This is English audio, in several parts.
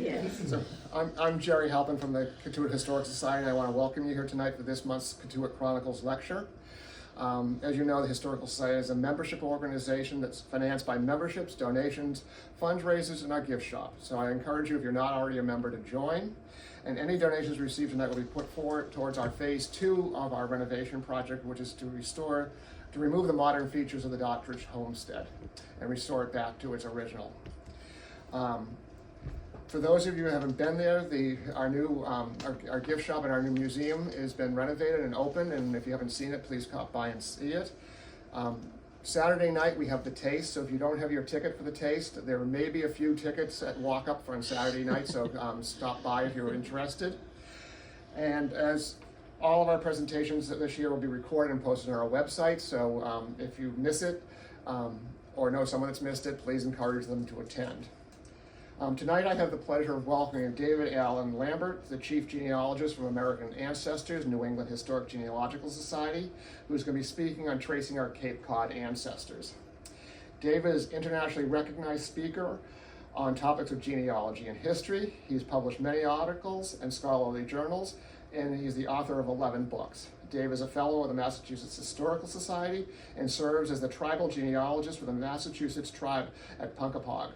Yes. So I'm Jerry Halpin from the Cotuit Historic Society, and I want to welcome you here tonight for this month's Cotuit Chronicles lecture. As you know, the Historical Society is a membership organization that's financed by memberships, donations, fundraisers, and our gift shop. So I encourage you, if you're not already a member, to join. And any donations received tonight will be put forward towards our phase 2 of our renovation project, which is to remove the modern features of the Dottridge homestead and restore it back to its original. For those of you who haven't been there, our gift shop and our new museum has been renovated and opened, and if you haven't seen it, please come by and see it. Saturday night we have the taste, so if you don't have your ticket for the taste, there may be a few tickets at walk-up on Saturday night, so stop by if you're interested. And as all of our presentations this year will be recorded and posted on our website, so if you miss it or know someone that's missed it, please encourage them to attend. Tonight I have the pleasure of welcoming David Allen Lambert, the Chief Genealogist from American Ancestors, New England Historic Genealogical Society, who's going to be speaking on tracing our Cape Cod ancestors. David is an internationally recognized speaker on topics of genealogy and history. He's published many articles and scholarly journals, and he's the author of 11 books. Dave is a fellow of the Massachusetts Historical Society and serves as the tribal genealogist for the Massachusetts tribe at Punkapog.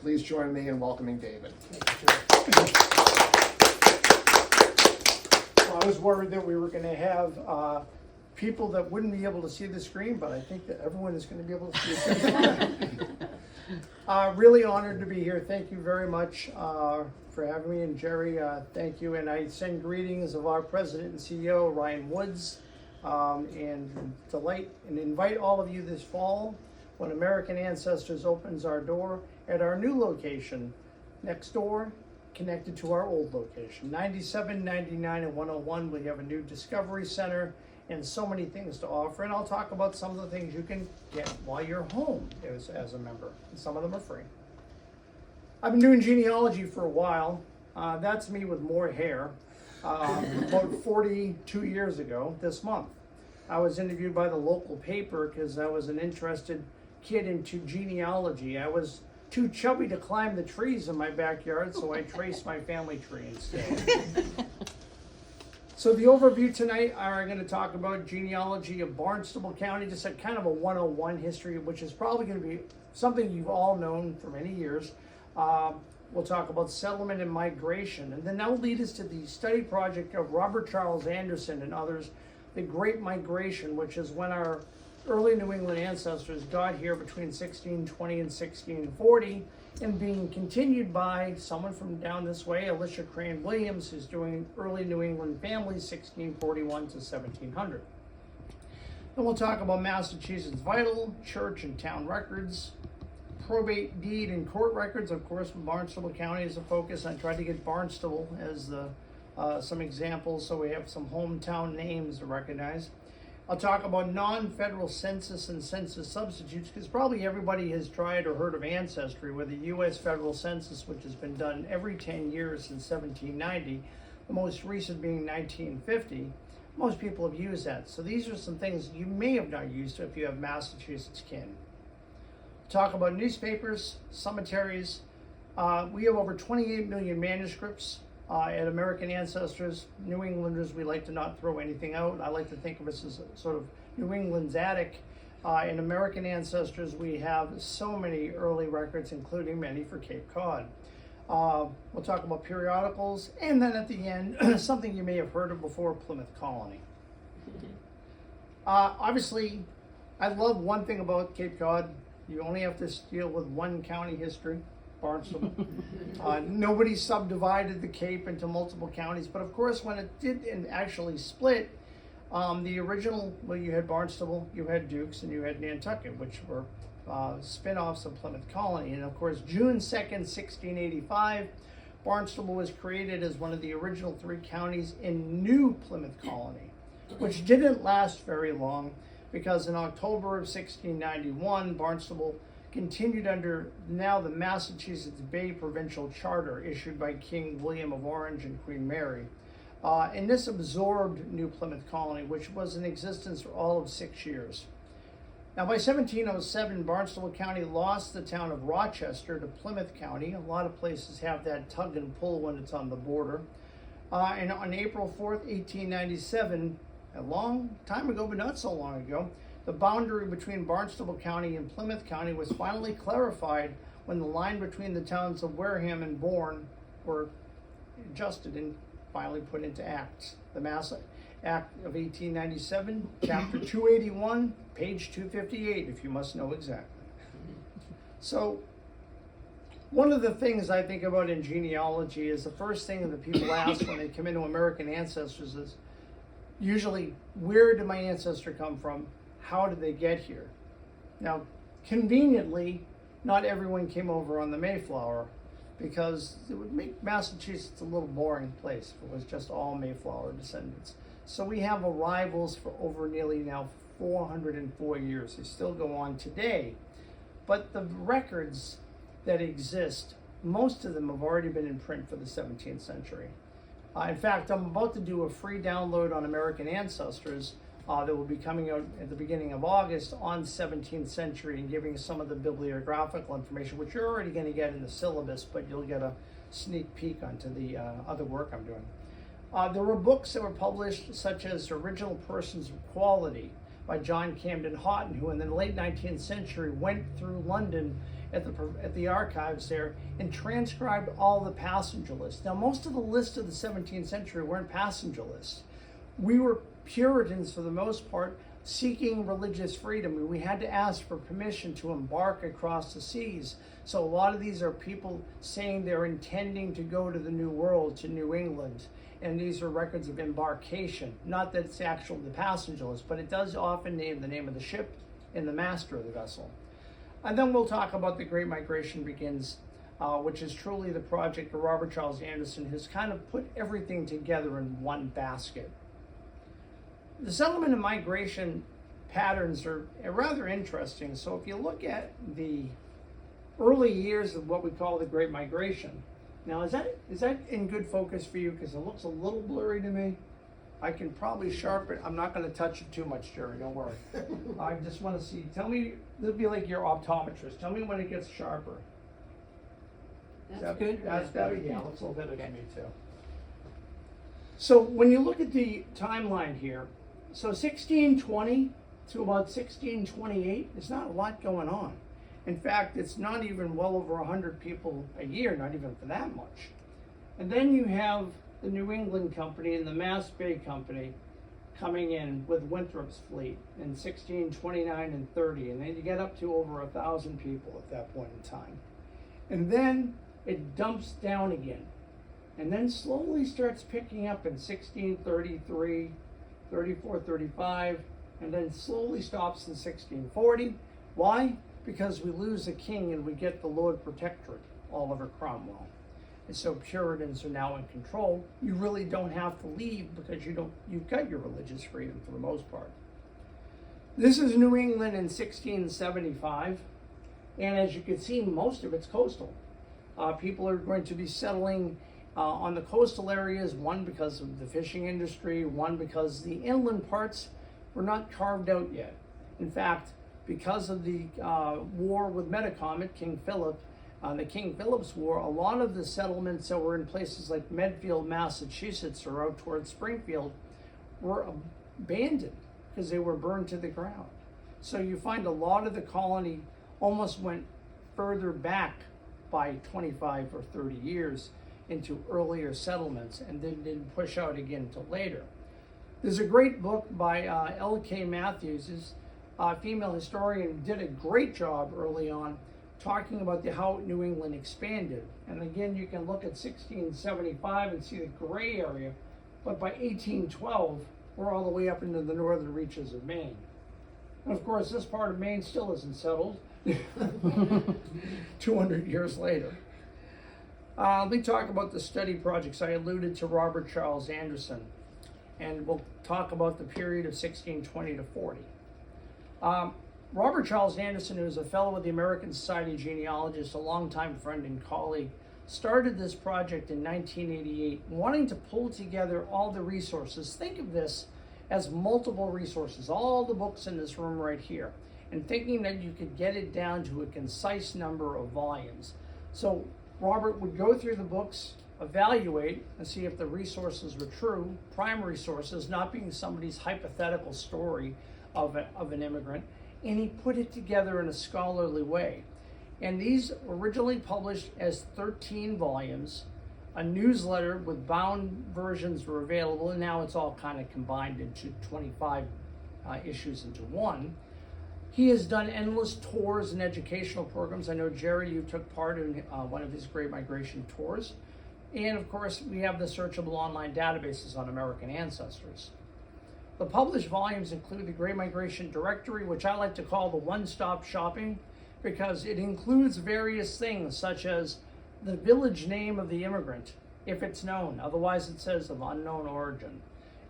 Please join me in welcoming David. Well, I was worried that we were going to have people that wouldn't be able to see the screen, but I think that everyone is going to be able to see the screen. Really honored to be here. Thank you very much for having me. And Jerry, thank you. And I send greetings of our president and CEO, Ryan Woods, and invite all of you this fall when American Ancestors opens our door at our new location next door, connected to our old location. 97, 99, and 101, we have a new Discovery Center and so many things to offer. And I'll talk about some of the things you can get while you're home as a member. And some of them are free. I've been doing genealogy for a while. That's me with more hair. About 42 years ago this month, I was interviewed by the local paper because I was an interested kid into genealogy. I was too chubby to climb the trees in my backyard, so I traced my family tree instead. So the overview tonight, I'm going to talk about genealogy of Barnstable County, just a kind of a 101 history, which is probably going to be something you've all known for many years. We'll talk about settlement and migration, and then that will lead us to the study project of Robert Charles Anderson and others, the Great Migration, which is when our early New England ancestors got here between 1620 and 1640, and being continued by someone from down this way, Alicia Crane Williams, who's doing early New England families 1641 to 1700. Then we'll talk about Massachusetts vital, church and town records, probate, deed, and court records. Of course, Barnstable County is a focus. I tried to get Barnstable as some examples, so we have some hometown names to recognize. I'll talk about non-federal census and census substitutes, because probably everybody has tried or heard of Ancestry, with the U.S. federal census, which has been done every 10 years since 1790, the most recent being 1950. Most people have used that. So these are some things you may have not used if you have Massachusetts kin. Talk about newspapers, cemeteries. We have over 28 million manuscripts. At American Ancestors, New Englanders, we like to not throw anything out. I like to think of us as a sort of New England's attic. In American Ancestors, we have so many early records, including many for Cape Cod. We'll talk about periodicals, and then at the end, something you may have heard of before, Plymouth Colony. Obviously, I love one thing about Cape Cod. You only have to deal with one county history. Barnstable. Nobody subdivided the Cape into multiple counties, but of course when it did actually split, the original, well, you had Barnstable, you had Dukes, and you had Nantucket, which were spin-offs of Plymouth Colony. And of course, June 2nd, 1685, Barnstable was created as one of the original 3 counties in New Plymouth Colony, which didn't last very long, because in October of 1691, Barnstable continued under now the Massachusetts Bay Provincial Charter issued by King William of Orange and Queen Mary. And this absorbed New Plymouth Colony, which was in existence for all of 6 years. Now, by 1707, Barnstable County lost the town of Rochester to Plymouth County. A lot of places have that tug and pull when it's on the border. And on April 4th, 1897, a long time ago, but not so long ago, the boundary between Barnstable County and Plymouth County was finally clarified when the line between the towns of Wareham and Bourne were adjusted and finally put into acts. The Mass Act of 1897, Chapter 281, page 258, if you must know exactly. So, one of the things I think about in genealogy is the first thing that people ask when they come into American Ancestors is usually, where did my ancestor come from? How did they get here? Now, conveniently, not everyone came over on the Mayflower, because it would make Massachusetts a little boring place if it was just all Mayflower descendants. So we have arrivals for over nearly now 404 years. They still go on today. But the records that exist, most of them have already been in print for the 17th century. In fact, I'm about to do a free download on American Ancestors that will be coming out at the beginning of August on 17th century and giving some of the bibliographical information, which you're already going to get in the syllabus, but you'll get a sneak peek onto the other work I'm doing. There were books that were published, such as Original Persons of Quality by John Camden Houghton, who in the late 19th century went through London at the archives there and transcribed all the passenger lists. Now, most of the lists of the 17th century weren't passenger lists. We were Puritans, for the most part, seeking religious freedom. We had to ask for permission to embark across the seas. So a lot of these are people saying they're intending to go to the New World, to New England. And these are records of embarkation. Not that it's actually the passenger list, but it does often name the name of the ship and the master of the vessel. And then we'll talk about the Great Migration Begins, which is truly the project of Robert Charles Anderson, has kind of put everything together in one basket. The settlement and migration patterns are rather interesting. So if you look at the early years of what we call the Great Migration, now is that in good focus for you? Because it looks a little blurry to me. I can probably sharpen it. I'm not going to touch it too much, Jerry, don't worry. I just want to see, tell me, this will be like your optometrist. Tell me when it gets sharper. That's good. That's better, yeah, looks a little better to me too. So when you look at the timeline here, so 1620 to about 1628, there's not a lot going on. In fact, it's not even well over 100 people a year, not even for that much. And then you have the New England Company and the Mass Bay Company coming in with Winthrop's fleet in 1629 and 30, and then you get up to over 1,000 people at that point in time. And then it dumps down again, and then slowly starts picking up in 1633, 34, 35, and then slowly stops in 1640. Why? Because we lose a king and we get the Lord Protectorate, Oliver Cromwell. And so Puritans are now in control. You really don't have to leave because you've got your religious freedom for the most part. This is New England in 1675, and as you can see, most of it's coastal. People are going to be settling on the coastal areas, one because of the fishing industry, one because the inland parts were not carved out yet. In fact, because of the war with Metacomet, King Philip, the King Philip's War, a lot of the settlements that were in places like Medfield, Massachusetts, or out towards Springfield were abandoned because they were burned to the ground. So you find a lot of the colony almost went further back by 25 or 30 years into earlier settlements and then didn't push out again until later. There's a great book by L.K. Matthews, who's a female historian, did a great job early on talking about how New England expanded. And again, you can look at 1675 and see the gray area, but by 1812, we're all the way up into the northern reaches of Maine. And of course, this part of Maine still isn't settled 200 years later. Let me talk about the study projects. I alluded to Robert Charles Anderson, and we'll talk about the period of 1620 to 40. Robert Charles Anderson, who is a fellow of the American Society of Genealogists, a longtime friend and colleague, started this project in 1988, wanting to pull together all the resources. Think of this as multiple resources, all the books in this room right here. and thinking that you could get it down to a concise number of volumes. So Robert would go through the books, evaluate, and see if the resources were true, primary sources, not being somebody's hypothetical story of an immigrant, and he put it together in a scholarly way. And these originally published as 13 volumes. A newsletter with bound versions were available, and now it's all kind of combined into 25 issues into one. He has done endless tours and educational programs. I know, Jerry, you took part in one of his Great Migration tours. And of course, we have the searchable online databases on American ancestors. The published volumes include the Great Migration Directory, which I like to call the one-stop shopping, because it includes various things such as the village name of the immigrant, if it's known. Otherwise, it says of unknown origin.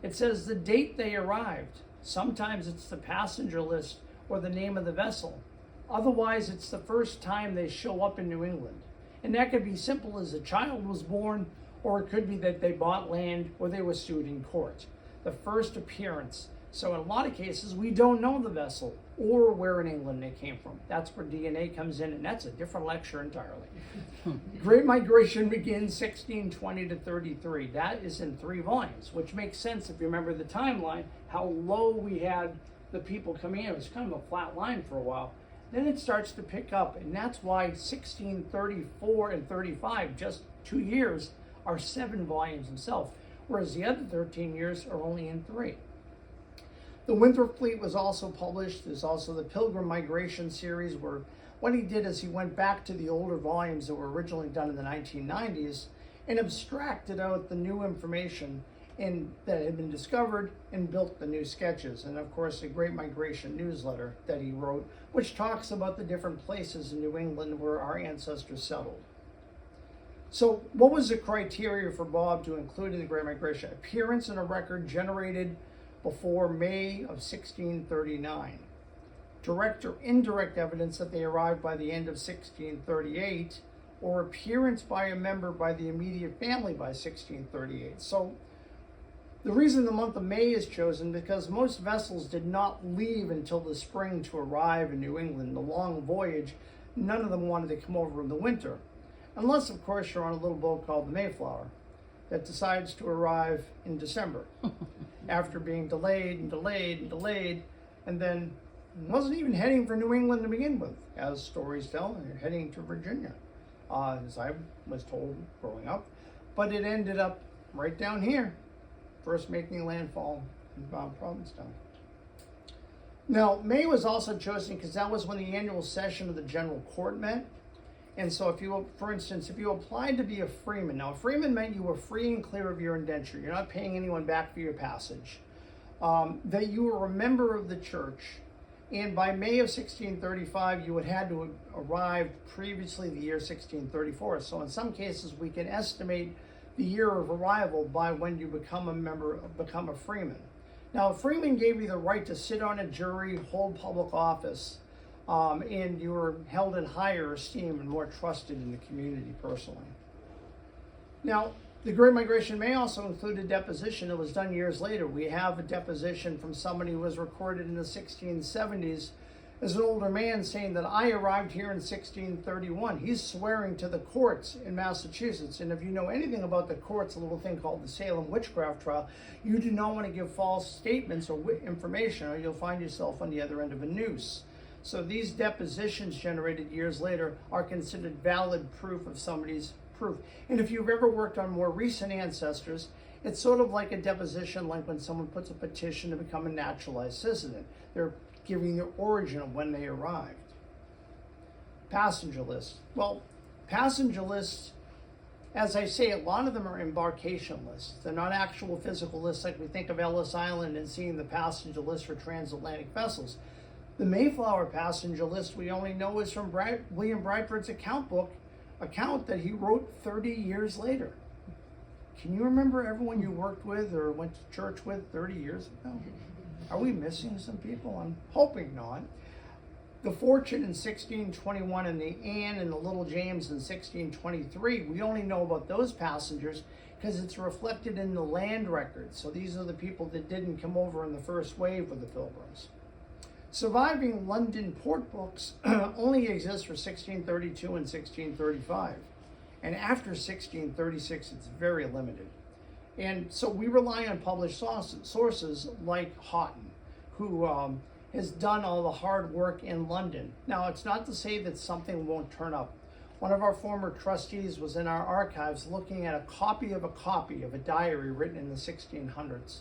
It says the date they arrived. Sometimes it's the passenger list or the name of the vessel. Otherwise, it's the first time they show up in New England. And that could be simple as a child was born, or it could be that they bought land or they were sued in court. The first appearance. So in a lot of cases, we don't know the vessel or where in England they came from. That's where DNA comes in, and that's a different lecture entirely. Great Migration begins 1620 to 33. That is in 3 volumes, which makes sense if you remember the timeline, how low we had the people coming in. It was kind of a flat line for a while. Then it starts to pick up, and that's why 1634 and 35, just 2 years, are 7 volumes themselves, whereas the other 13 years are only in 3. The Winthrop Fleet was also published. There's also the Pilgrim Migration series, where what he did is he went back to the older volumes that were originally done in the 1990s and abstracted out the new information that had been discovered and built the new sketches. And of course, the Great Migration newsletter that he wrote, which talks about the different places in New England where our ancestors settled. So what was the criteria for Bob to include in the Great Migration? Appearance in a record generated before May of 1639. Direct or indirect evidence that they arrived by the end of 1638, or appearance by a member by the immediate family by 1638. So the reason the month of May is chosen because most vessels did not leave until the spring to arrive in New England. The long voyage, none of them wanted to come over in the winter. Unless, of course, you're on a little boat called the Mayflower that decides to arrive in December after being delayed and delayed and delayed, and then wasn't even heading for New England to begin with, as stories tell, and you're heading to Virginia, as I was told growing up. But it ended up right down here, first making landfall in Provincetown. Now, May was also chosen because that was when the annual session of the General Court met. And so if you, for instance, if you applied to be a freeman, now a freeman meant you were free and clear of your indenture. You're not paying anyone back for your passage. That you were a member of the church. And by May of 1635, you had had to have arrived previously the year 1634. So in some cases, we can estimate the year of arrival by when you become a freeman. Now, a freeman gave you the right to sit on a jury, hold public office, and you were held in higher esteem and more trusted in the community personally. Now, the Great Migration may also include a deposition that was done years later. We have a deposition from somebody who was recorded in the 1670s as an older man saying that I arrived here in 1631. He's swearing to the courts in Massachusetts. And if you know anything about the courts, a little thing called the Salem witchcraft trial, you do not want to give false statements or information, or you'll find yourself on the other end of a noose. So these depositions generated years later are considered valid proof of somebody's proof. And if you've ever worked on more recent ancestors, it's sort of like a deposition, like when someone puts a petition to become a naturalized citizen. They're giving the origin of when they arrived. Passenger lists. Well, passenger lists, as I say, a lot of them are embarkation lists. They're not actual physical lists like we think of Ellis Island and seeing the passenger list for transatlantic vessels. The Mayflower passenger list we only know is from William Bradford's account that he wrote 30 years later. Can you remember everyone you worked with or went to church with 30 years ago? Are we missing some people? I'm hoping not. The Fortune in 1621 and the Anne and the Little James in 1623, we only know about those passengers because it's reflected in the land records. So these are the people that didn't come over in the first wave of the Pilgrims. Surviving London port books only exist for 1632 and 1635. And after 1636, it's very limited. And so we rely on published sources like Houghton, who has done all the hard work in London. Now, it's not to say that something won't turn up. One of our former trustees was in our archives looking at a copy of a diary written in the 1600s.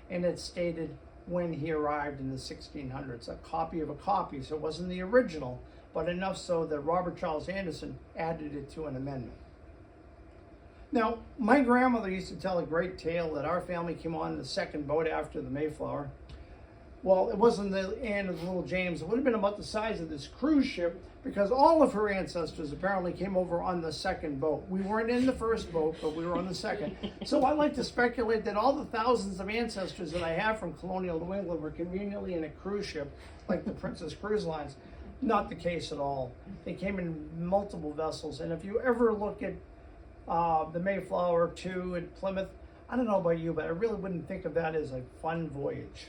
And it stated when he arrived in the 1600s, a copy of a copy. So it wasn't the original, but enough so that Robert Charles Anderson added it to an amendment. Now, my grandmother used to tell a great tale that our family came on the second boat after the Mayflower. Well, it wasn't the Anne of the Little James. It would have been about the size of this cruise ship because all of her ancestors apparently came over on the second boat. We weren't in the first boat, but we were on the second. So I like to speculate that all the thousands of ancestors that I have from colonial New England were conveniently in a cruise ship like the Princess Cruise Lines. Not the case at all. They came in multiple vessels. And if you ever look at the Mayflower 2 at Plymouth, I don't know about you, but I really wouldn't think of that as a fun voyage.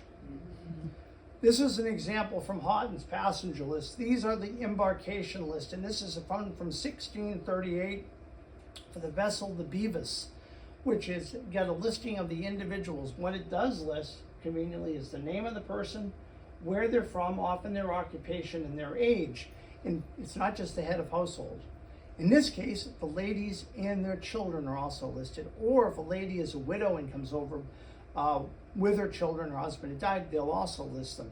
This is an example from Houghton's passenger list. These are the embarkation list, and this is from 1638 for the vessel the Beavis, which is got a listing of the individuals. What it does list, conveniently, is the name of the person, where they're from, often their occupation, and their age. And it's not just the head of household. In this case, the ladies and their children are also listed. Or if a lady is a widow and comes over with her children, her husband had died, they'll also list them.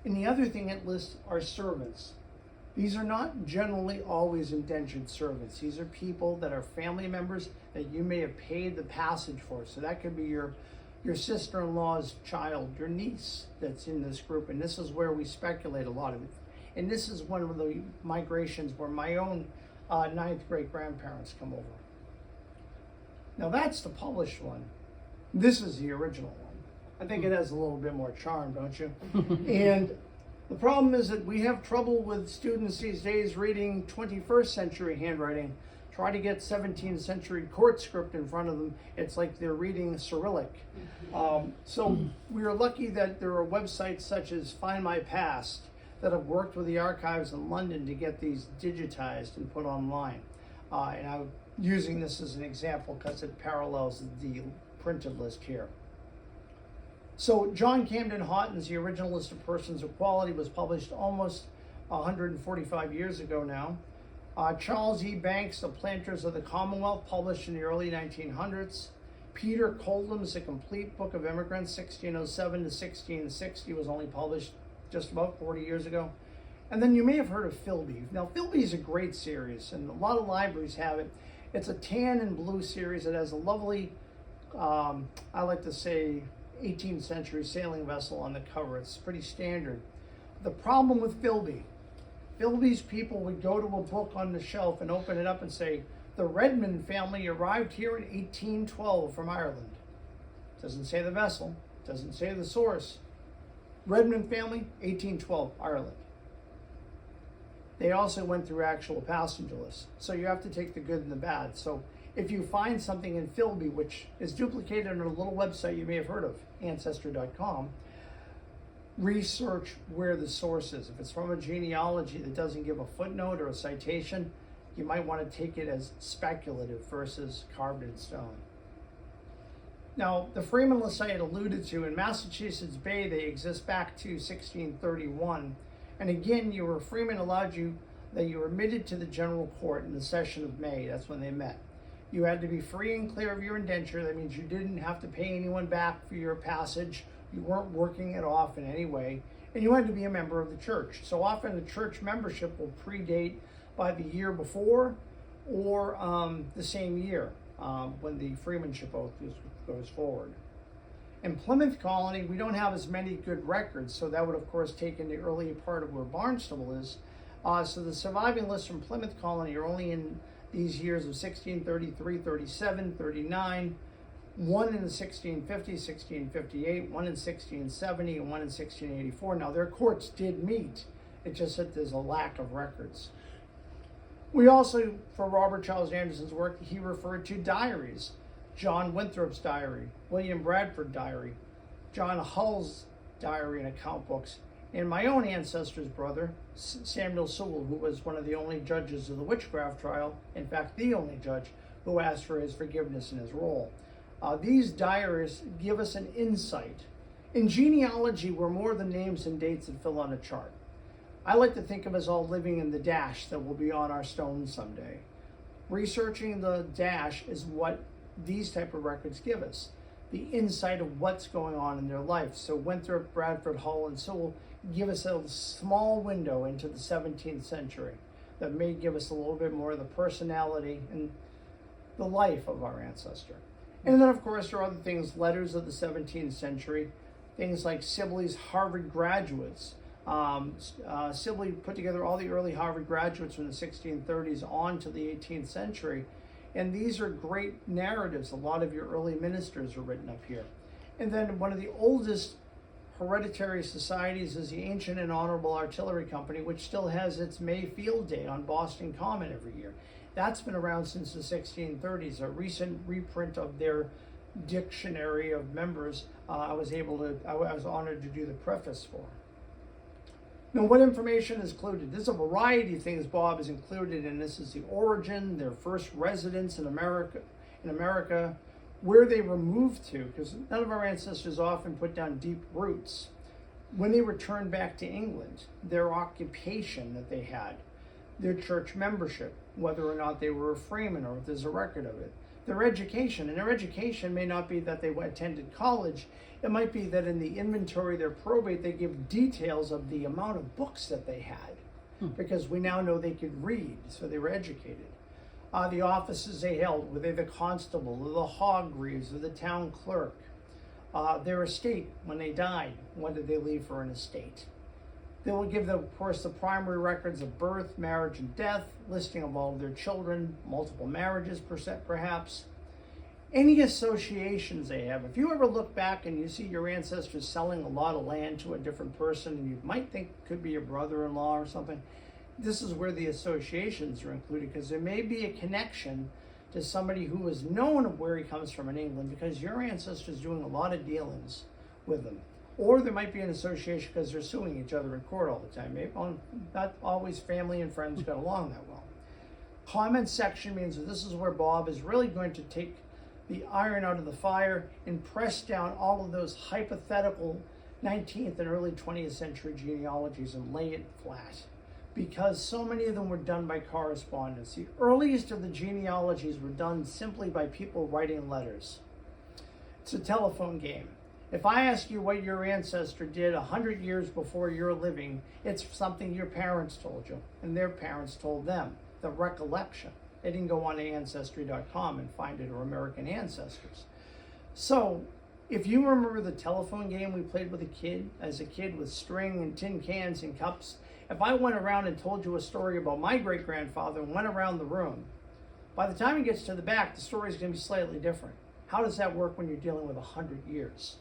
And the other thing it lists are servants. These are not generally always indentured servants. These are people that are family members that you may have paid the passage for. So that could be your sister-in-law's child, your niece that's in this group. And this is where we speculate a lot of it. And this is one of the migrations where my own ninth great-grandparents come over. Now that's the published one. This is the original one. I think it has a little bit more charm, don't you? And the problem is that we have trouble with students these days reading 21st century handwriting. Try to get 17th century court script in front of them. It's like they're reading Cyrillic. So we are lucky that there are websites such as Find My Past that have worked with the archives in London to get these digitized and put online. And I'm using this as an example because it parallels the printed list here. So John Camden Houghton's The Original List of Persons of Quality was published almost 145 years ago now. Charles E. Banks, The Planters of the Commonwealth, published in the early 1900s. Peter Coldham's The Complete Book of Immigrants, 1607 to 1660, was only published just about 40 years ago. And then you may have heard of Philby. Now, Philby is a great series, and a lot of libraries have it. It's a tan and blue series. It has a lovely, I like to say, 18th century sailing vessel on the cover. It's pretty standard. The problem with Philby's people would go to a book on the shelf and open it up and say, the Redmond family arrived here in 1812 from Ireland. Doesn't say the vessel, doesn't say the source. Redmond family, 1812, Ireland. They also went through actual passenger lists. So you have to take the good and the bad. So if you find something in Philby, which is duplicated on a little website you may have heard of, Ancestry.com, research where the source is. If it's from a genealogy that doesn't give a footnote or a citation, you might want to take it as speculative versus carved in stone. Now, the Freeman lists I had alluded to, in Massachusetts Bay, they exist back to 1631. And again, your Freeman allowed you that you were admitted to the general court in the session of May. That's when they met. You had to be free and clear of your indenture. That means you didn't have to pay anyone back for your passage. You weren't working it off in any way. And you had to be a member of the church. So often the church membership will predate by the year before or the same year when the freemanship oath goes forward. In Plymouth Colony, we don't have as many good records, so that would, of course, take in the early part of where Barnstable is. So the surviving lists from Plymouth Colony are only in these years of 1633, 37, 39, one in the 1650, 1658, one in 1670, and one in 1684. Now, their courts did meet. It's just that there's a lack of records. We also, for Robert Charles Anderson's work, he referred to diaries. John Winthrop's diary, William Bradford diary, John Hull's diary and account books, And my own ancestor's brother, Samuel Sewell, who was one of the only judges of the witchcraft trial, in fact, the only judge who asked for his forgiveness in his role. These diaries give us an insight. In genealogy, we're more than names and dates that fill on a chart. I like to think of us all living in the dash that will be on our stones someday. Researching the dash is what these type of records give us, the insight of what's going on in their life. So Winthrop, Bradford, Hull, and Sewell give us a small window into the 17th century that may give us a little bit more of the personality and the life of our ancestor. And then, of course, there are other things, letters of the 17th century, things like Sibley's Harvard graduates. Sibley put together all the early Harvard graduates from the 1630s on to the 18th century. And these are great narratives. A lot of your early ministers are written up here. And then one of the oldest hereditary societies is the Ancient and Honorable Artillery Company, which still has its May Field Day on Boston Common every year. That's been around since the 1630s. A recent reprint of their dictionary of members, I was honored to do the preface for. Now, what information is included? There's a variety of things Bob has included, and this is the origin, their first residence in America, where they were moved to, because none of our ancestors often put down deep roots. When they returned back to England, their occupation that they had, their church membership, whether or not they were a freeman or if there's a record of it, their education, and their education may not be that they attended college. It might be that in the inventory, their probate, they give details of the amount of books that they had, because we now know they could read, so they were educated. The offices they held, were they the constable, or the hogreaves, or the town clerk? Their estate, when they died, what did they leave for an estate? They will give, of course, the primary records of birth, marriage, and death, listing of all of their children, multiple marriages perhaps. Any associations they have. If you ever look back and you see your ancestors selling a lot of land to a different person, and you might think could be a brother-in-law or something, this is where the associations are included, because there may be a connection to somebody who is known of where he comes from in England, because your ancestor's doing a lot of dealings with them. Or there might be an association because they're suing each other in court all the time. Maybe not always family and friends got along that well. Comment section means that this is where Bob is really going to take the iron out of the fire and press down all of those hypothetical 19th and early 20th century genealogies and lay it flat, because so many of them were done by correspondence. The earliest of the genealogies were done simply by people writing letters. It's a telephone game. If I ask you what your ancestor did 100 years before you're living, it's something your parents told you and their parents told them, the recollection. They didn't go on to Ancestry.com and find it, or American Ancestors. So if you remember the telephone game we played as a kid with string and tin cans and cups, if I went around and told you a story about my great-grandfather and went around the room, by the time it gets to the back, the story is going to be slightly different. How does that work when you're dealing with 100 years?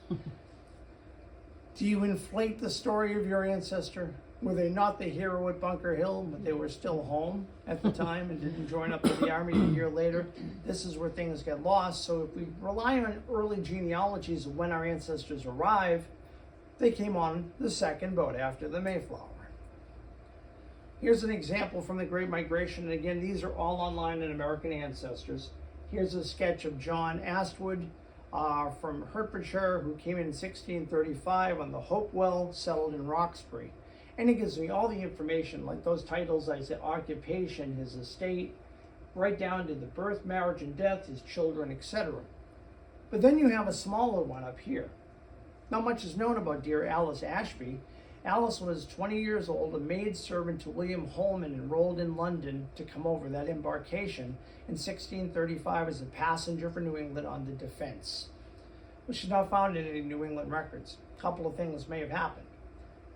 Do you inflate the story of your ancestor? Were they not the hero at Bunker Hill, but they were still home at the time and didn't join up with the army a year later? This is where things get lost. So if we rely on early genealogies of when our ancestors arrived, they came on the second boat after the Mayflower. Here's an example from the Great Migration. And again, these are all online in American Ancestors. Here's a sketch of John Astwood from Hertfordshire, who came in 1635 on the Hopewell, settled in Roxbury. And it gives me all the information, like those titles I said, occupation, his estate, right down to the birth, marriage, and death, his children, etc. But then you have a smaller one up here. Not much is known about dear Alice Ashby. Alice was 20 years old, a maidservant to William Holman, enrolled in London to come over that embarkation in 1635 as a passenger for New England on the Defense, which is not found in any New England records. A couple of things may have happened.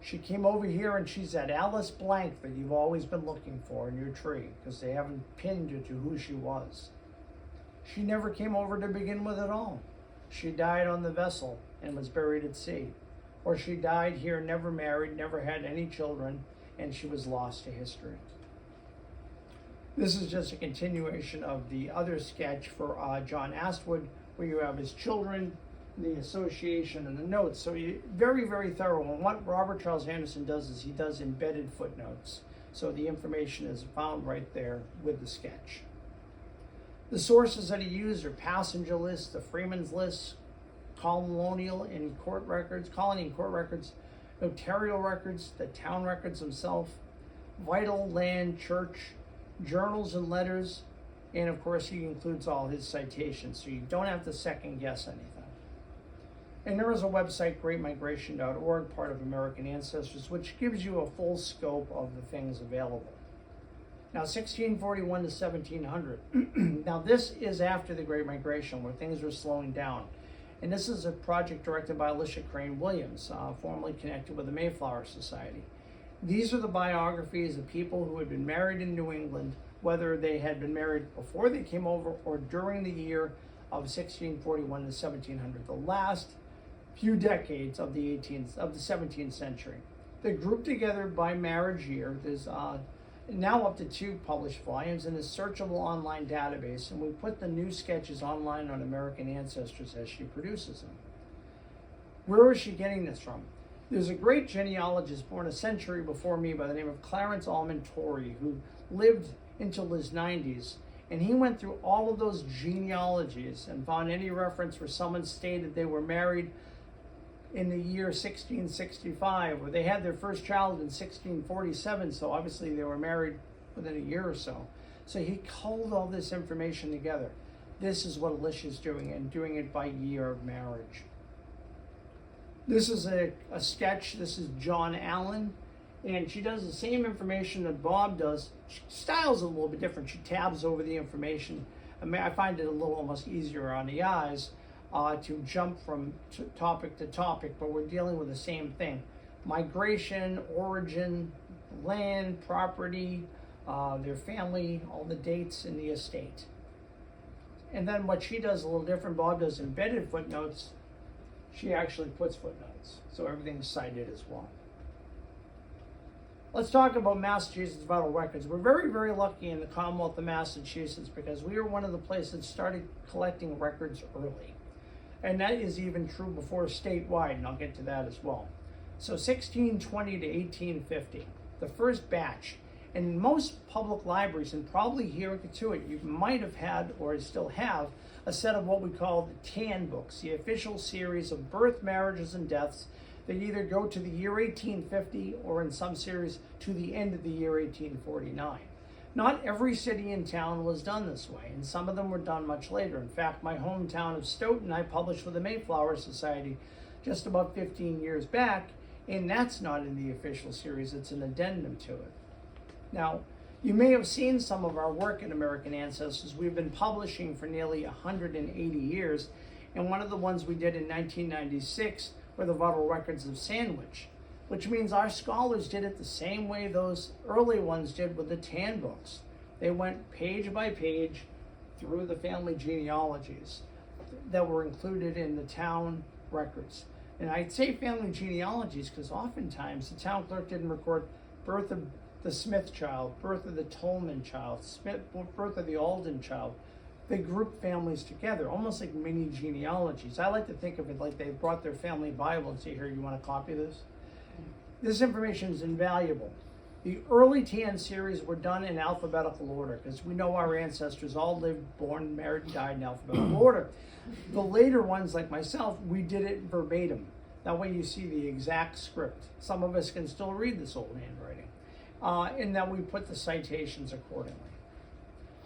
She came over here and she's that Alice Blank that you've always been looking for in your tree, because they haven't pinned her to who she was. She never came over to begin with at all. She died on the vessel and was buried at sea. Or she died here, never married, never had any children, and she was lost to history. This is just a continuation of the other sketch for John Astwood, where you have his children, the association and the notes. So very, very thorough. And what Robert Charles Anderson does is he does embedded footnotes. So the information is found right there with the sketch. The sources that he used are passenger lists, the Freeman's list, colonial and court records, notarial records, the town records themselves, vital land, church, journals and letters, and of course he includes all his citations, so you don't have to second guess anything. And there is a website, greatmigration.org, part of American Ancestors, which gives you a full scope of the things available. Now, 1641 to 1700. Now, this is after the Great Migration, where things were slowing down. And this is a project directed by Alicia Crane Williams, formerly connected with the Mayflower Society. These are the biographies of people who had been married in New England, whether they had been married before they came over or during the year of 1641 to 1700, the last few decades of the 17th century. They're grouped together by marriage year. There's now up to 2 published volumes in a searchable online database, and we put the new sketches online on American Ancestors as she produces them. Where is she getting this from? There's a great genealogist born a century before me by the name of Clarence Almond Torrey, who lived until his 90s, and he went through all of those genealogies and found any reference where someone stated they were married in the year 1665, or they had their first child in 1647, so obviously they were married within a year or so. So he culled all this information together. This is what Alicia's doing, and doing it by year of marriage. This is a sketch. This is John Allen, and she does the same information that Bob does. She styles it a little bit different. She tabs over the information. I find it a little almost easier on the eyes to jump from topic to topic, but we're dealing with the same thing. Migration, origin, land, property, their family, all the dates in the estate. And then what she does a little different. Bob does embedded footnotes. She actually puts footnotes, so everything's cited as well. Let's talk about Massachusetts vital records. We're very, very lucky in the Commonwealth of Massachusetts because we are one of the places that started collecting records early. And that is even true before statewide, and I'll get to that as well. So 1620 to 1850, the first batch. And in most public libraries, and probably here at Cotuit, you might have had, or still have, a set of what we call the TAN books, the official series of birth, marriages, and deaths that either go to the year 1850 or in some series to the end of the year 1849. Not every city and town was done this way, and some of them were done much later. In fact, my hometown of Stoughton, I published with the Mayflower Society just about 15 years back, and that's not in the official series, it's an addendum to it. Now, you may have seen some of our work in American Ancestors. We've been publishing for nearly 180 years, and one of the ones we did in 1996 were the vital records of Sandwich, which means our scholars did it the same way those early ones did with the TAN books. They went page by page through the family genealogies that were included in the town records. And I'd say family genealogies because oftentimes the town clerk didn't record birth of the Smith child, birth of the Tolman child, birth of the Alden child. They group families together, almost like mini genealogies. I like to think of it like they brought their family Bible and say, here, you want to copy this? This information is invaluable. The early TN series were done in alphabetical order because we know our ancestors all lived, born, married, and died in alphabetical order. The later ones, like myself, we did it verbatim. That way you see the exact script. Some of us can still read this old handwriting. And then we put the citations accordingly.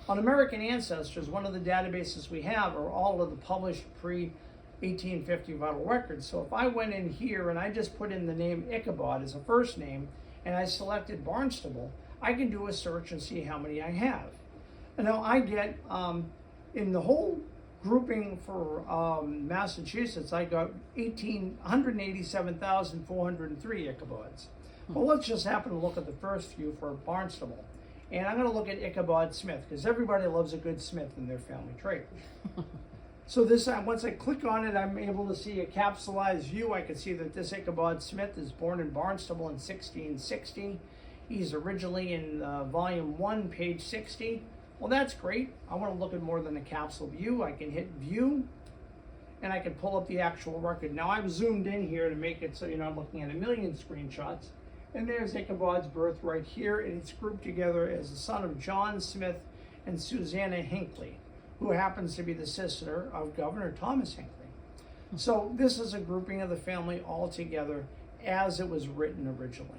On American Ancestors, one of the databases we have are all of the published pre-1850 vital records. So if I went in here and I just put in the name Ichabod as a first name, and I selected Barnstable, I can do a search and see how many I have. And now I get, in the whole grouping for Massachusetts, I got 187,403 Ichabods. Well, let's just happen to look at the first few for Barnstable. And I'm going to look at Ichabod Smith, because everybody loves a good Smith in their family tree. So this, once I click on it, I'm able to see a capsulized view. I can see that this Ichabod Smith is born in Barnstable in 1660. He's originally in volume 1, page 60. Well, that's great. I want to look at more than a capsule view. I can hit view, and I can pull up the actual record. Now I've zoomed in here to make it so you're not looking at a million screenshots. And there's Ichabod's birth right here, and it's grouped together as the son of John Smith and Susanna Hinckley, who happens to be the sister of Governor Thomas Hinckley. So this is a grouping of the family all together as it was written originally.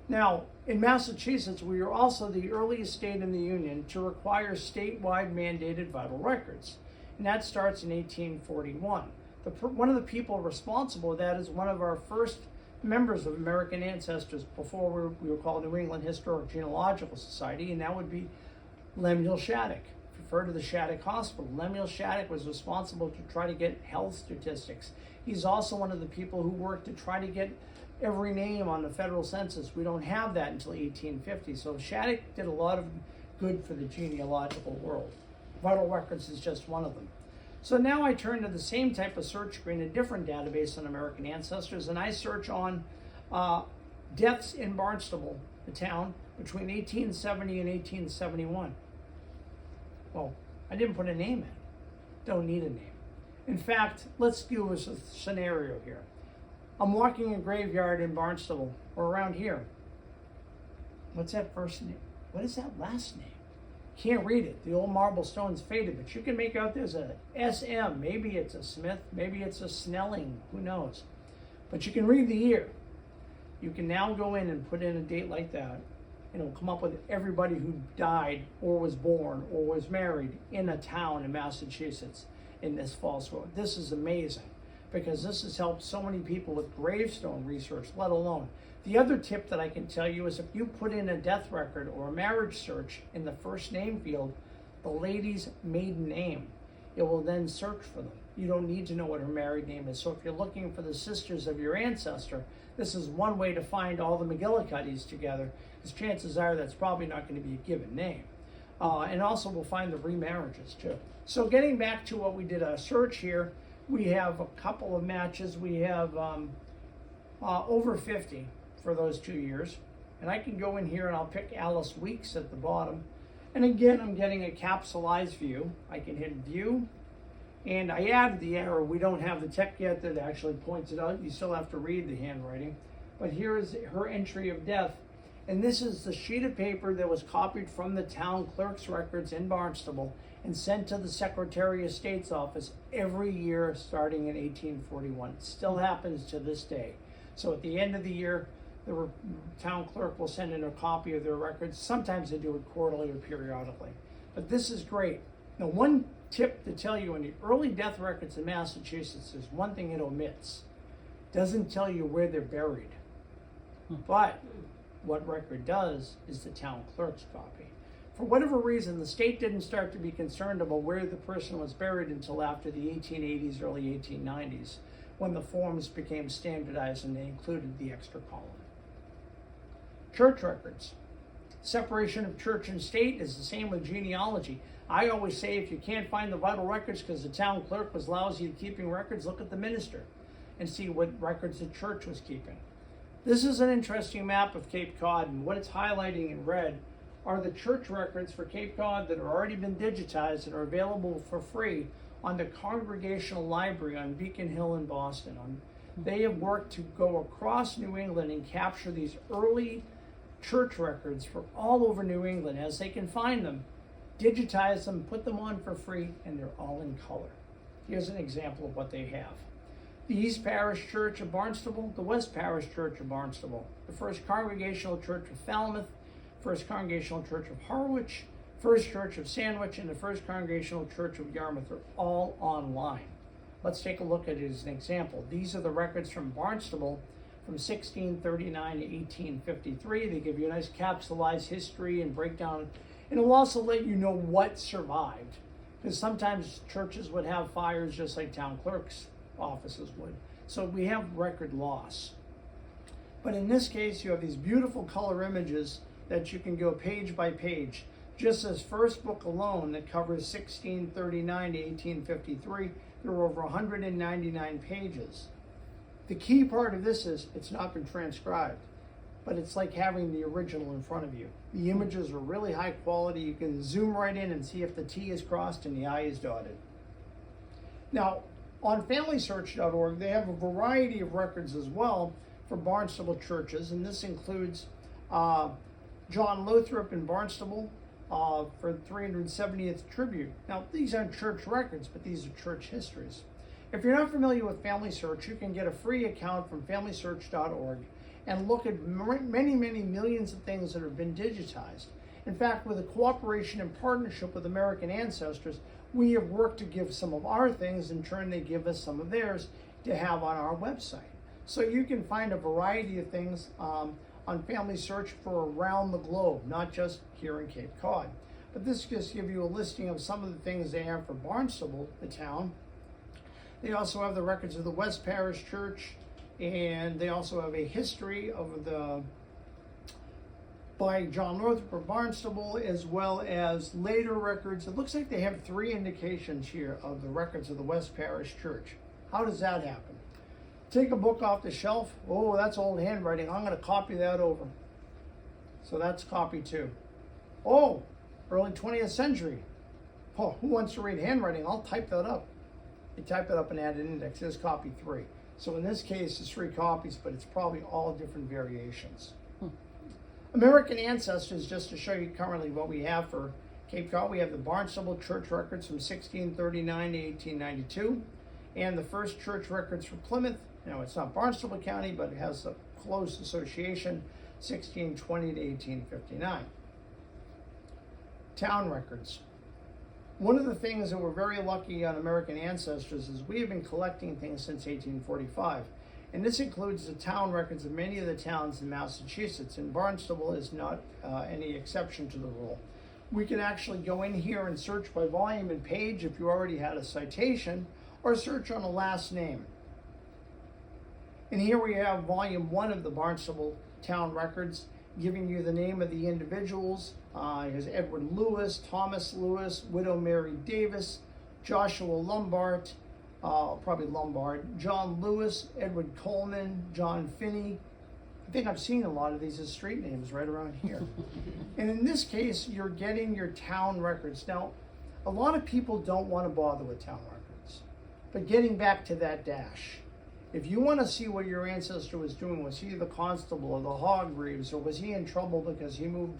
Now, in Massachusetts, we are also the earliest state in the Union to require statewide mandated vital records, and that starts in 1841. One of the people responsible for that is one of our first members of American ancestors before we were called New England Historic Genealogical Society, and that would be Lemuel Shattuck. Refer to the Shattuck Hospital. Lemuel Shattuck was responsible to try to get health statistics. He's also one of the people who worked to try to get every name on the federal census. We don't have that until 1850. So Shattuck did a lot of good for the genealogical world. Vital records is just one of them. So now I turn to the same type of search screen, a different database on American ancestors, and I search on deaths in Barnstable, the town, between 1870 and 1871. Well, I didn't put a name in. Don't need a name. In fact, let's do a scenario here. I'm walking a graveyard in Barnstable, or around here. What's that first name? What is that last name? Can't read it. The old marble stone's faded, but you can make out there's a SM. Maybe it's a Smith, maybe it's a Snelling, who knows? But you can read the year. You can now go in and put in a date like that, and it'll come up with everybody who died or was born or was married in a town in Massachusetts in this false road. This is amazing because this has helped so many people with gravestone research, let alone. The other tip that I can tell you is if you put in a death record or a marriage search in the first name field, the lady's maiden name, it will then search for them. You don't need to know what her married name is. So if you're looking for the sisters of your ancestor, this is one way to find all the McGillicuddies together, because chances are that's probably not going to be a given name. And also we'll find the remarriages too. So getting back to what we did a search here, we have a couple of matches. We have over 50 for those 2 years. And I can go in here and I'll pick Alice Weeks at the bottom. And again, I'm getting a capsulized view. I can hit view, and I added the arrow. We don't have the tech yet that actually points it out. You still have to read the handwriting. But here is her entry of death. And this is the sheet of paper that was copied from the town clerk's records in Barnstable and sent to the Secretary of State's office every year starting in 1841. It still happens to this day. So at the end of the year, the town clerk will send in a copy of their records. Sometimes they do it quarterly or periodically. But this is great. Now, one tip to tell you in the early death records in Massachusetts, there's one thing it omits. Doesn't tell you where they're buried. But what record does is the town clerk's copy. For whatever reason, the state didn't start to be concerned about where the person was buried until after the 1880s, early 1890s, when the forms became standardized and they included the extra column. Church records. Separation of church and state is the same with genealogy. I always say if you can't find the vital records because the town clerk was lousy at keeping records, look at the minister and see what records the church was keeping. This is an interesting map of Cape Cod, and what it's highlighting in red are the church records for Cape Cod that have already been digitized and are available for free on the Congregational Library on Beacon Hill in Boston. They have worked to go across New England and capture these early church records for all over New England as they can find them, digitize them, put them on for free, and they're all in color. Here's an example of what they have. The East Parish Church of Barnstable, the West Parish Church of Barnstable, the First Congregational Church of Falmouth, First Congregational Church of Harwich, First Church of Sandwich, and the First Congregational Church of Yarmouth are all online. Let's take a look at it as an example. These are the records from Barnstable from 1639 to 1853. They give you a nice capsulized history and breakdown, and it'll also let you know what survived. Because sometimes churches would have fires just like town clerks' offices would. So we have record loss. But in this case, you have these beautiful color images that you can go page by page. Just this first book alone that covers 1639 to 1853, there are over 199 pages. The key part of this is it's not been transcribed, but it's like having the original in front of you. The images are really high quality. You can zoom right in and see if the T is crossed and the I is dotted. Now, on FamilySearch.org, they have a variety of records as well for Barnstable churches, and this includes John Lothrop in Barnstable for 370th tribute. Now, these aren't church records, but these are church histories. If you're not familiar with Family Search, you can get a free account from FamilySearch.org and look at many, many millions of things that have been digitized. In fact, with a cooperation and partnership with American Ancestors, we have worked to give some of our things, in turn they give us some of theirs to have on our website. So you can find a variety of things on Family Search for around the globe, not just here in Cape Cod. But this just gives you a listing of some of the things they have for Barnstable, the town. They also have the records of the West Parish Church, and they also have a history of by John Lothrop of Barnstable, as well as later records. It looks like they have 3 indications here of the records of the West Parish Church. How does that happen? Take a book off the shelf. Oh, that's old handwriting. I'm going to copy that over. So that's copy 2. Oh, early 20th century. Oh, who wants to read handwriting? I'll type that up. You type it up and add an index. There's copy 3. So in this case, it's 3 copies, but it's probably all different variations. American Ancestors, just to show you currently what we have for Cape Cod, we have the Barnstable church records from 1639 to 1892, and the first church records for Plymouth. Now, it's not Barnstable County, but it has a close association, 1620 to 1859. Town records. One of the things that we're very lucky on American Ancestors is we have been collecting things since 1845. And this includes the town records of many of the towns in Massachusetts, and Barnstable is not any exception to the rule. We can actually go in here and search by volume and page if you already had a citation, or search on a last name. And here we have volume 1 of the Barnstable town records, giving you the name of the individuals. Here's Edward Lewis, Thomas Lewis, widow Mary Davis, Joshua Lombard, John Lewis, Edward Coleman, John Finney. I think I've seen a lot of these as street names right around here. And in this case, you're getting your town records. Now, a lot of people don't want to bother with town records. But getting back to that dash, if you want to see what your ancestor was doing, was he the constable or the Hogreaves, or was he in trouble because he moved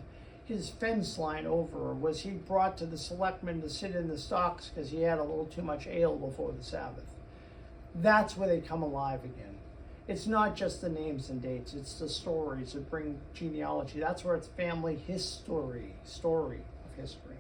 his fence line over, or was he brought to the selectmen to sit in the stocks because he had a little too much ale before the Sabbath? That's where they come alive again. It's not just the names and dates, it's the stories that bring genealogy. That's where it's family history, story of history.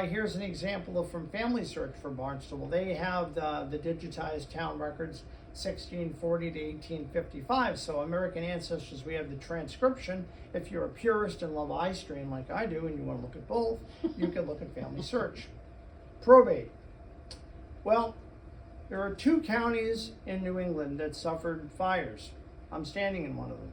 Here's an example from Family Search for Barnstable. They have the digitized town records 1640 to 1855. So American Ancestors, we have the transcription. If you're a purist and love iStream like I do and you want to look at both, you can look at Family Search. Probate. Well, there are 2 counties in New England that suffered fires. I'm standing in one of them.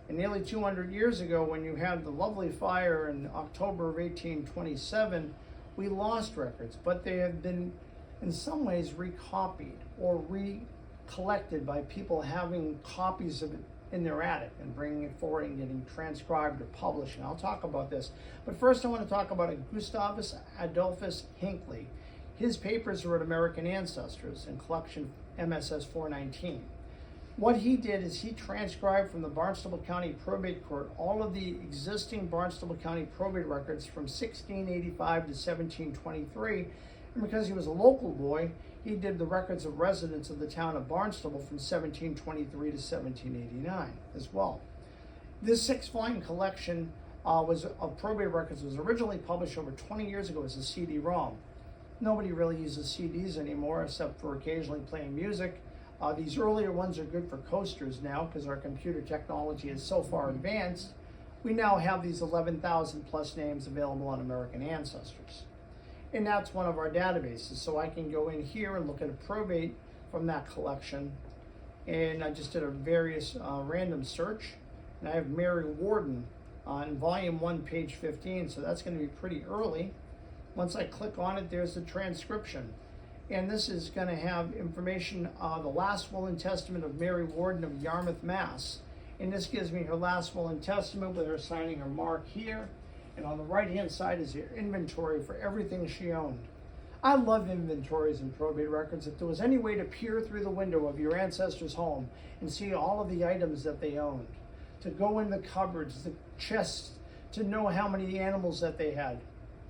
And nearly 200 years ago, when you had the lovely fire in October of 1827, we lost records, but they have been in some ways recopied or recollected by people having copies of it in their attic and bringing it forward and getting transcribed or published. And I'll talk about this. But first I want to talk about Gustavus Adolphus Hinckley. His papers are at American Ancestors in collection MSS 419. What he did is he transcribed from the Barnstable County Probate Court all of the existing Barnstable County probate records from 1685 to 1723. And because he was a local boy, he did the records of residents of the town of Barnstable from 1723 to 1789 as well. This 6-volume collection of probate records was originally published over 20 years ago as a CD-ROM. Nobody really uses CDs anymore except for occasionally playing music. These earlier ones are good for coasters now because our computer technology is so far advanced. We now have these 11,000 plus names available on American Ancestors. And that's one of our databases. So I can go in here and look at a probate from that collection. And I just did a various random search. And I have Mary Warden on volume 1, page 15. So that's going to be pretty early. Once I click on it, there's the transcription. And this is going to have information, the last will and testament of Mary Warden of Yarmouth, Mass. And this gives me her last will and testament with her signing her mark here. And on the right-hand side is her inventory for everything she owned. I love inventories and probate records. If there was any way to peer through the window of your ancestor's home and see all of the items that they owned, to go in the cupboards, the chests, to know how many animals that they had,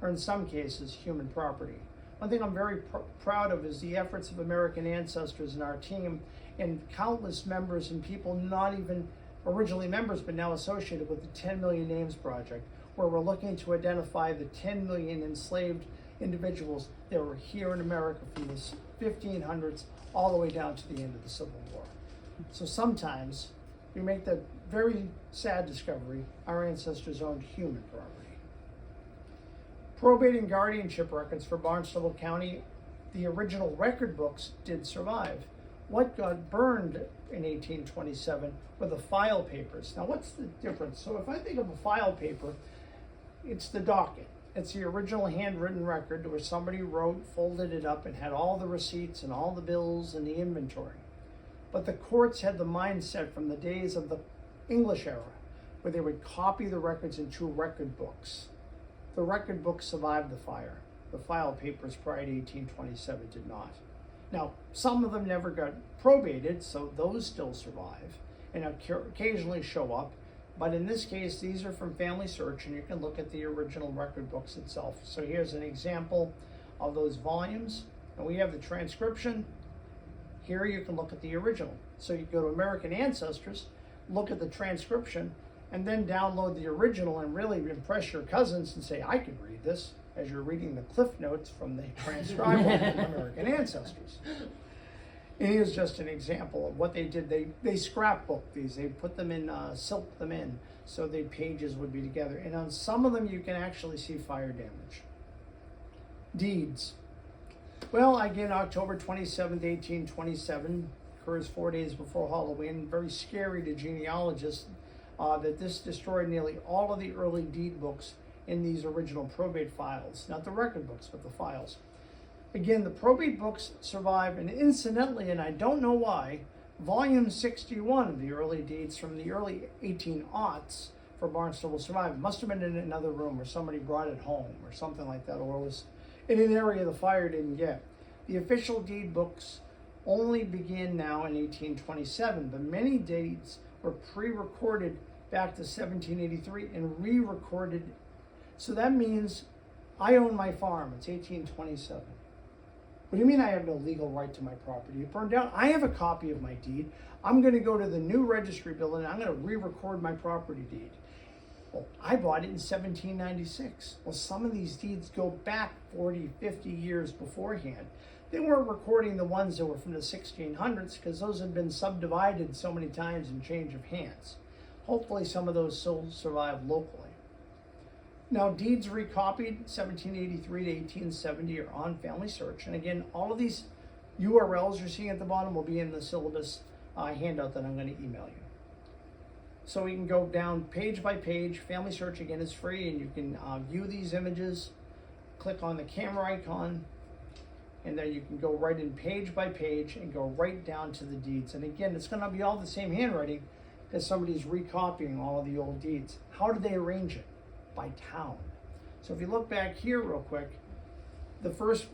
or in some cases, human property. One thing I'm very proud of is the efforts of American ancestors in our team and countless members and people not even originally members but now associated with the 10 Million Names Project, where we're looking to identify the 10 million enslaved individuals that were here in America from the 1500s all the way down to the end of the Civil War. So sometimes we make the very sad discovery our ancestors owned human property. Probate and guardianship records for Barnstable County, the original record books did survive. What got burned in 1827 were the file papers. Now what's the difference? So if I think of a file paper, it's the docket. It's the original handwritten record where somebody wrote, folded it up, and had all the receipts and all the bills and the inventory. But the courts had the mindset from the days of the English era where they would copy the records into record books. The record books survived the fire. The file papers prior to 1827 did not. Now, some of them never got probated, so those still survive and occasionally show up. But in this case, these are from Family Search, and you can look at the original record books itself. So here's an example of those volumes, and we have the transcription. Here you can look at the original. So you go to American Ancestors, look at the transcription, and then download the original and really impress your cousins and say, I can read this, as you're reading the cliff notes from the transcribed one from American Ancestors. And here's just an example of what they did. They scrapbooked these. They put them in, silked them in, so the pages would be together. And on some of them, you can actually see fire damage. Deeds. Well, again, October 27th, 1827, occurs 4 days before Halloween. Very scary to genealogists that this destroyed nearly all of the early deed books in these original probate files. Not the record books, but the files. Again, the probate books survive, and incidentally, and I don't know why, volume 61 of the early deeds from the early 1800s for Barnstable survived. It must have been in another room, or somebody brought it home, or something like that, or it was in an area the fire didn't get. The official deed books only begin now in 1827, but many deeds were pre-recorded back to 1783 and re-recorded. So that means I own my farm. It's 1827. What do you mean I have no legal right to my property? It burned down. I have a copy of my deed. I'm going to go to the new registry building and I'm going to re-record my property deed. Well, I bought it in 1796. Well, some of these deeds go back 40, 50 years beforehand. They weren't recording the ones that were from the 1600s because those had been subdivided so many times and change of hands. Hopefully some of those still survive locally. Now, deeds recopied 1783 to 1870 are on Family Search. And again, all of these URLs you're seeing at the bottom will be in the syllabus handout that I'm going to email you. So we can go down page by page. Family Search, again, is free, and you can view these images. Click on the camera icon, and then you can go right in page by page and go right down to the deeds. And again, it's going to be all the same handwriting because somebody's recopying all of the old deeds. How did they arrange it? By town. So if you look back here real quick, the first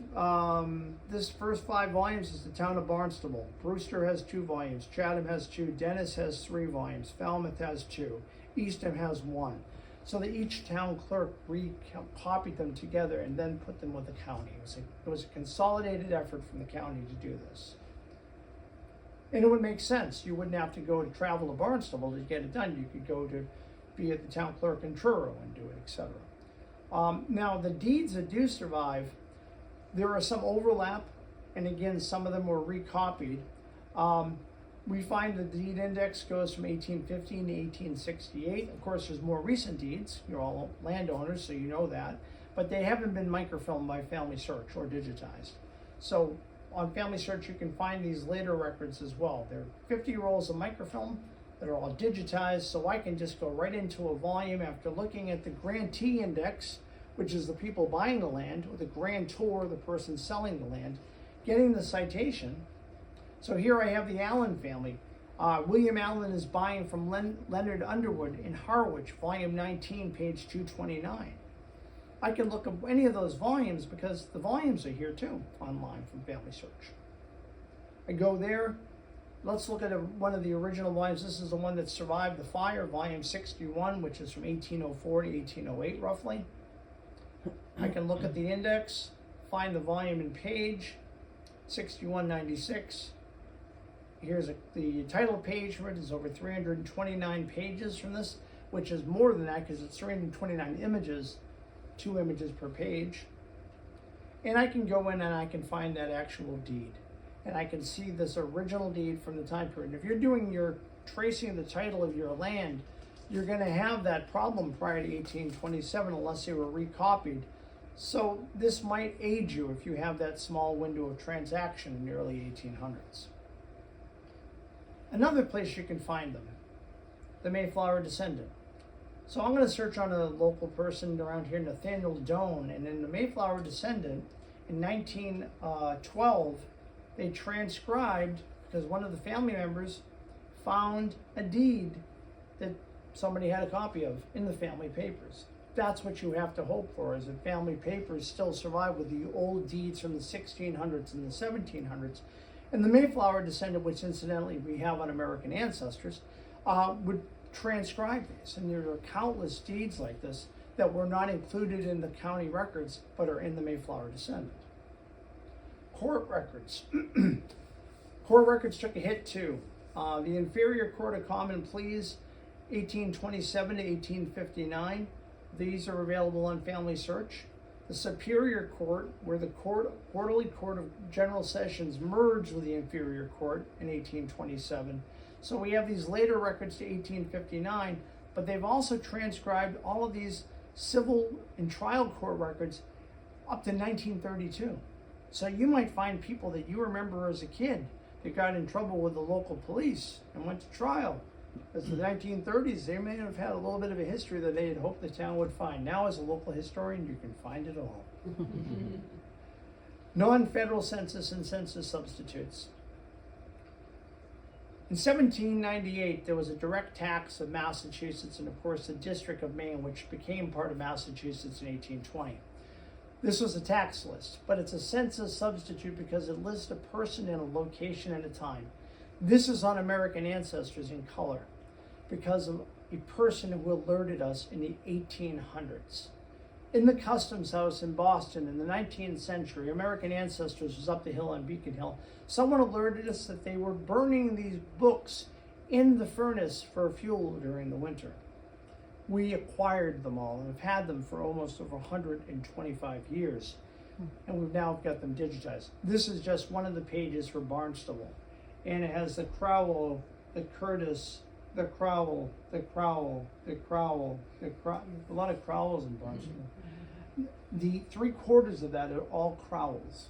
this first 5 volumes is the town of Barnstable. Brewster has 2 volumes, Chatham has 2, Dennis has 3 volumes, Falmouth has 2, Eastham has 1. So that each town clerk recopied them together and then put them with the county. It was a consolidated effort from the county to do this. And it would make sense. You wouldn't have to go to travel to Barnstable to get it done. You could go to be at the town clerk in Truro and do it, etc. Now, the deeds that do survive, there are some overlap, and again, some of them were recopied. We find the deed index goes from 1815 to 1868. Of course, there's more recent deeds. You're all landowners, so you know that. But they haven't been microfilmed by Family Search or digitized. So on Family Search, you can find these later records as well. There are 50 rolls of microfilm that are all digitized, so I can just go right into a volume after looking at the grantee index, which is the people buying the land, or the grantor, the person selling the land, getting the citation. So here I have the Allen family. William Allen is buying from Leonard Underwood in Harwich, volume 19, page 229. I can look up any of those volumes because the volumes are here too, online from Family Search. I go there, let's look at one of the original volumes. This is the one that survived the fire, volume 61, which is from 1804 to 1808 roughly. I can look at the index, find the volume and page, 6196. Here's the title page for it is over 329 pages from this, which is more than that because it's 329 images, 2 images per page. And I can go in and I can find that actual deed. And I can see this original deed from the time period. If you're doing your tracing of the title of your land, you're going to have that problem prior to 1827 unless they were recopied. So this might aid you if you have that small window of transaction in the early 1800s. Another place you can find them, the Mayflower descendant. So I'm going to search on a local person around here, Nathaniel Doane, and in the Mayflower descendant, in 1912, they transcribed, because one of the family members found a deed that somebody had a copy of in the family papers. That's what you have to hope for, is that family papers still survive with the old deeds from the 1600s and the 1700s. And the Mayflower descendant, which incidentally we have on American Ancestors, would transcribe these. And there are countless deeds like this that were not included in the county records, but are in the Mayflower descendant. Court records. Court records took a hit too. The Inferior Court of Common Pleas, 1827 to 1859. These are available on Family Search. The Superior Court, where the Quarterly Court of General Sessions merged with the Inferior Court in 1827. So we have these later records to 1859, but they've also transcribed all of these civil and trial court records up to 1932. So you might find people that you remember as a kid that got in trouble with the local police and went to trial. Because in the 1930s, they may have had a little bit of a history that they had hoped the town would find. Now, as a local historian, you can find it all. Non-federal census and census substitutes. In 1798, there was a direct tax of Massachusetts and, of course, the District of Maine, which became part of Massachusetts in 1820. This was a tax list, but it's a census substitute because it lists a person and a location at a time. This is on American Ancestors in color because of a person who alerted us in the 1800s. In the Customs House in Boston in the 19th century, American Ancestors was up the hill on Beacon Hill. Someone alerted us that they were burning these books in the furnace for fuel during the winter. We acquired them all and have had them for almost over 125 years. And we've now got them digitized. This is just one of the pages for Barnstable. And it has the Crowell, the Curtis, the Crowell, the Crowell, the Crowell, a lot of Crowells in Barnstable. The 3/4 of that are all Crowells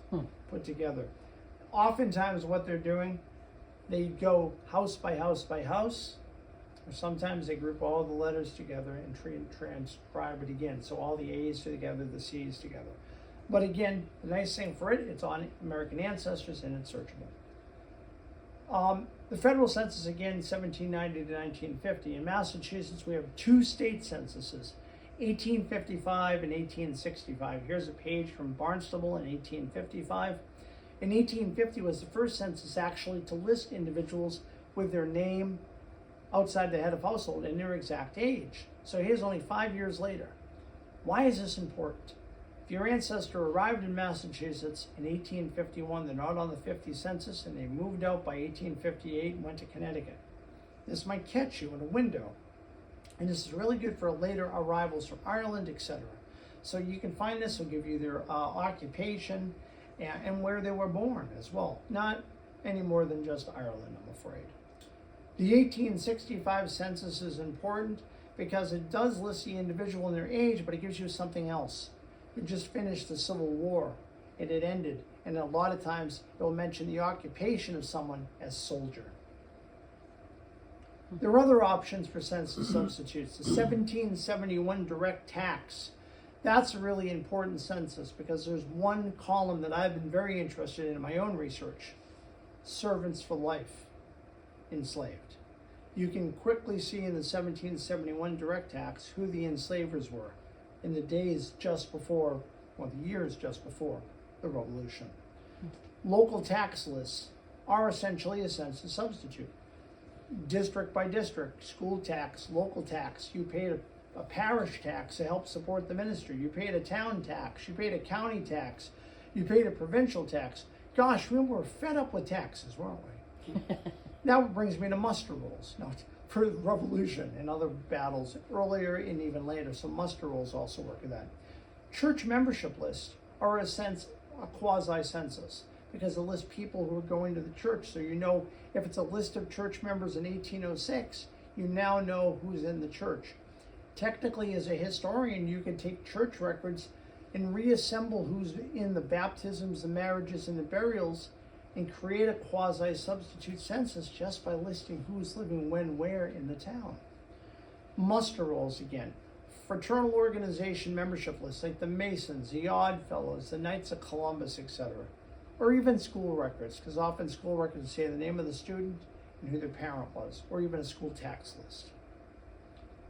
put together. Oftentimes what they're doing, they go house by house by house, or sometimes they group all the letters together and transcribe it again. So all the A's together, the C's together. But again, the nice thing for it, it's on American Ancestors and it's searchable. The federal census, again, 1790 to 1950. In Massachusetts, we have 2 state censuses, 1855 and 1865. Here's a page from Barnstable in 1855. In 1850 was the first census actually to list individuals with their name outside the head of household and their exact age. So here's only 5 years later. Why is this important? If your ancestor arrived in Massachusetts in 1851, they're not on the 50 census, and they moved out by 1858 and went to Connecticut. This might catch you in a window. And this is really good for later arrivals from Ireland, etc. So you can find this, will give you their occupation and where they were born as well. Not any more than just Ireland, I'm afraid. The 1865 census is important because it does list the individual and their age, but it gives you something else. It just finished the Civil War and it ended. And a lot of times it'll mention the occupation of someone as soldier. There are other options for census substitutes. The 1771 direct tax. That's a really important census because there's one column that I've been very interested in my own research. Servants for life, enslaved. You can quickly see in the 1771 direct tax who the enslavers were. in the days just before, or the years just before the revolution. Local tax lists are essentially a census substitute. District by district, school tax, local tax, you paid a parish tax to help support the ministry, you paid a town tax, you paid a county tax, you paid a provincial tax. Gosh, we were fed up with taxes, weren't we? Now it brings me to muster rolls, not for the revolution and other battles earlier and even later. So muster rolls also work with that. Church membership lists are a quasi-census because it lists people who are going to the church. So you know if it's a list of church members in 1806, you now know who's in the church. Technically, as a historian, you can take church records and reassemble who's in the baptisms, the marriages, and the burials, and create a quasi-substitute census just by listing who's living when, where in the town. Muster rolls again. Fraternal organization membership lists like the Masons, the Odd Fellows, the Knights of Columbus, etc. Or even school records, because often school records say the name of the student and who their parent was, or even a school tax list.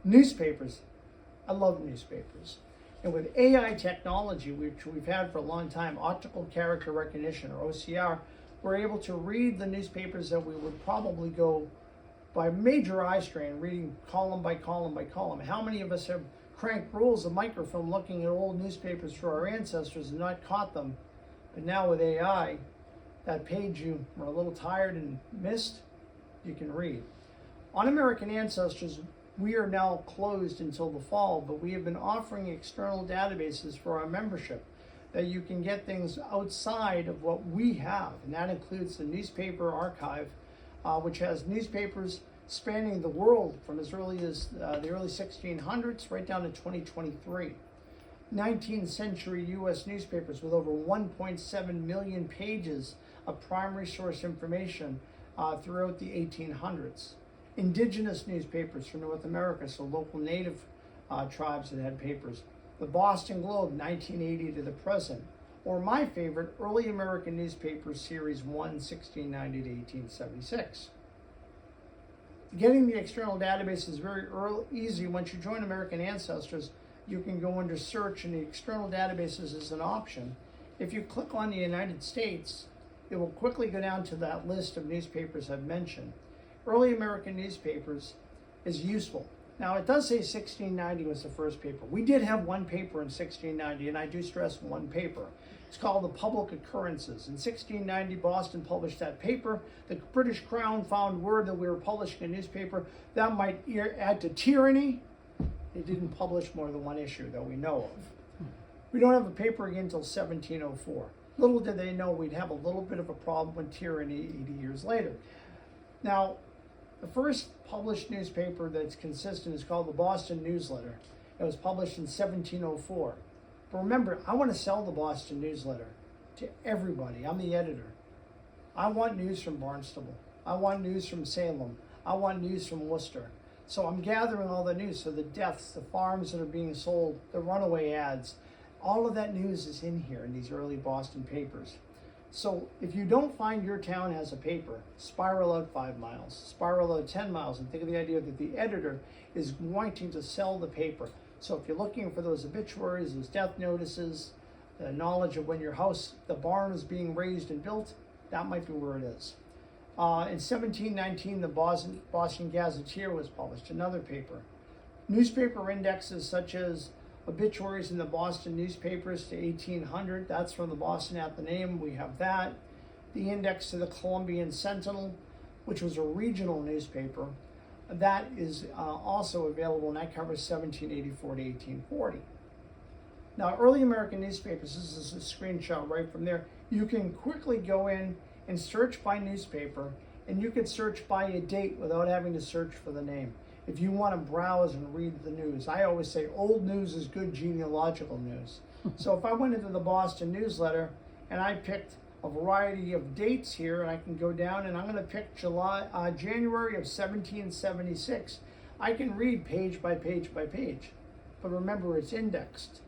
Newspapers. I love newspapers. And with AI technology, which we've had for a long time, optical character recognition, or OCR, we're able to read the newspapers that we would probably go by major eye strain, reading column by column by column. How many of us have cranked rolls of microfilm looking at old newspapers for our ancestors and not caught them? But now with AI, that page you were a little tired and missed, you can read. On American Ancestors, we are now closed until the fall, but we have been offering external databases for our membership that you can get things outside of what we have, and that includes the newspaper archive, which has newspapers spanning the world from as early as the early 1600s right down to 2023. 19th century U.S. newspapers with over 1.7 million pages of primary source information throughout the 1800s. Indigenous newspapers from North America, so local native tribes that had papers. The Boston Globe, 1980 to the present. Or my favorite, Early American Newspapers, Series 1, 1690 to 1876. Getting the external database is very easy. Once you join American Ancestors, you can go under search, and the external databases is an option. If you click on the United States, it will quickly go down to that list of newspapers I've mentioned. Early American Newspapers is useful. Now, it does say 1690 was the first paper. We did have one paper in 1690, and I do stress one paper. It's called the Public Occurrences. In 1690, Boston published that paper. The British Crown found word that we were publishing a newspaper. That might add to tyranny. They didn't publish more than one issue that we know of. We don't have a paper again until 1704. Little did they know we'd have a little bit of a problem with tyranny 80 years later. Now, the first published newspaper that's consistent is called the Boston Newsletter. It was published in 1704. But remember, I want to sell the Boston Newsletter to everybody. I'm the editor. I want news from Barnstable. I want news from Salem. I want news from Worcester. So I'm gathering all the news. So the deaths, the farms that are being sold, the runaway ads, all of that news is in here in these early Boston papers. So if you don't find your town has a paper, spiral out 5 miles, spiral out 10 miles, and think of the idea that the editor is wanting to sell the paper. So if you're looking for those obituaries, those death notices, the knowledge of when your house, the barn is being raised and built, that might be where it is. In 1719, the Boston Gazetteer was published, another paper. Newspaper indexes such as obituaries in the Boston newspapers to 1800, that's from the Boston Athenaeum, we have that. The index to the Columbian Sentinel, which was a regional newspaper, that is also available, and that covers 1784 to 1840. Now, early American newspapers, this is a screenshot right from there. You can quickly go in and search by newspaper, and you can search by a date without having to search for the name. If you want to browse and read the news, I always say old news is good genealogical news. So if I went into the Boston Newsletter and I picked a variety of dates here, and I can go down and I'm going to pick January of 1776, I can read page by page by page. But remember, it's indexed.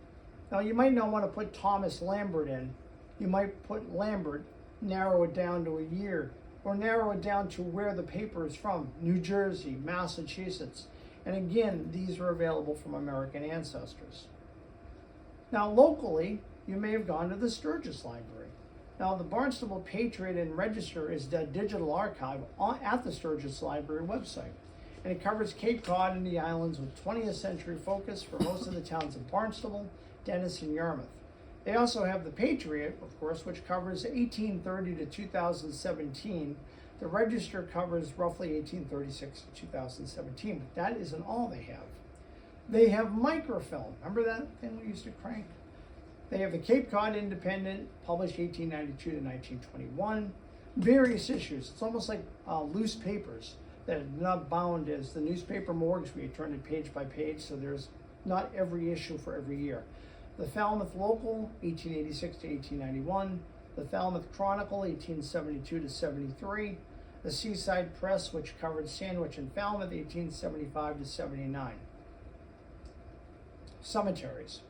Now, you might not want to put Thomas Lambert in. You might put Lambert, narrow it down to a year, or narrow it down to where the paper is from, New Jersey, Massachusetts. And again, these are available from American Ancestors. Now locally, you may have gone to the Sturgis Library. Now the Barnstable Patriot and Register is the digital archive at the Sturgis Library website. And it covers Cape Cod and the islands with 20th century focus for most of the towns of Barnstable, Dennis, and Yarmouth. They also have the Patriot, of course, which covers 1830 to 2017. The Register covers roughly 1836 to 2017, but that isn't all they have. They have microfilm. Remember that thing we used to crank? They have the Cape Cod Independent, published 1892 to 1921. Various issues. It's almost like loose papers that are not bound as the newspaper morgues where you turn it page by page, so there's not every issue for every year. The Falmouth Local, 1886 to 1891. The Falmouth Chronicle, 1872 to 73. The Seaside Press, which covered Sandwich and Falmouth, 1875 to 79. Cemeteries.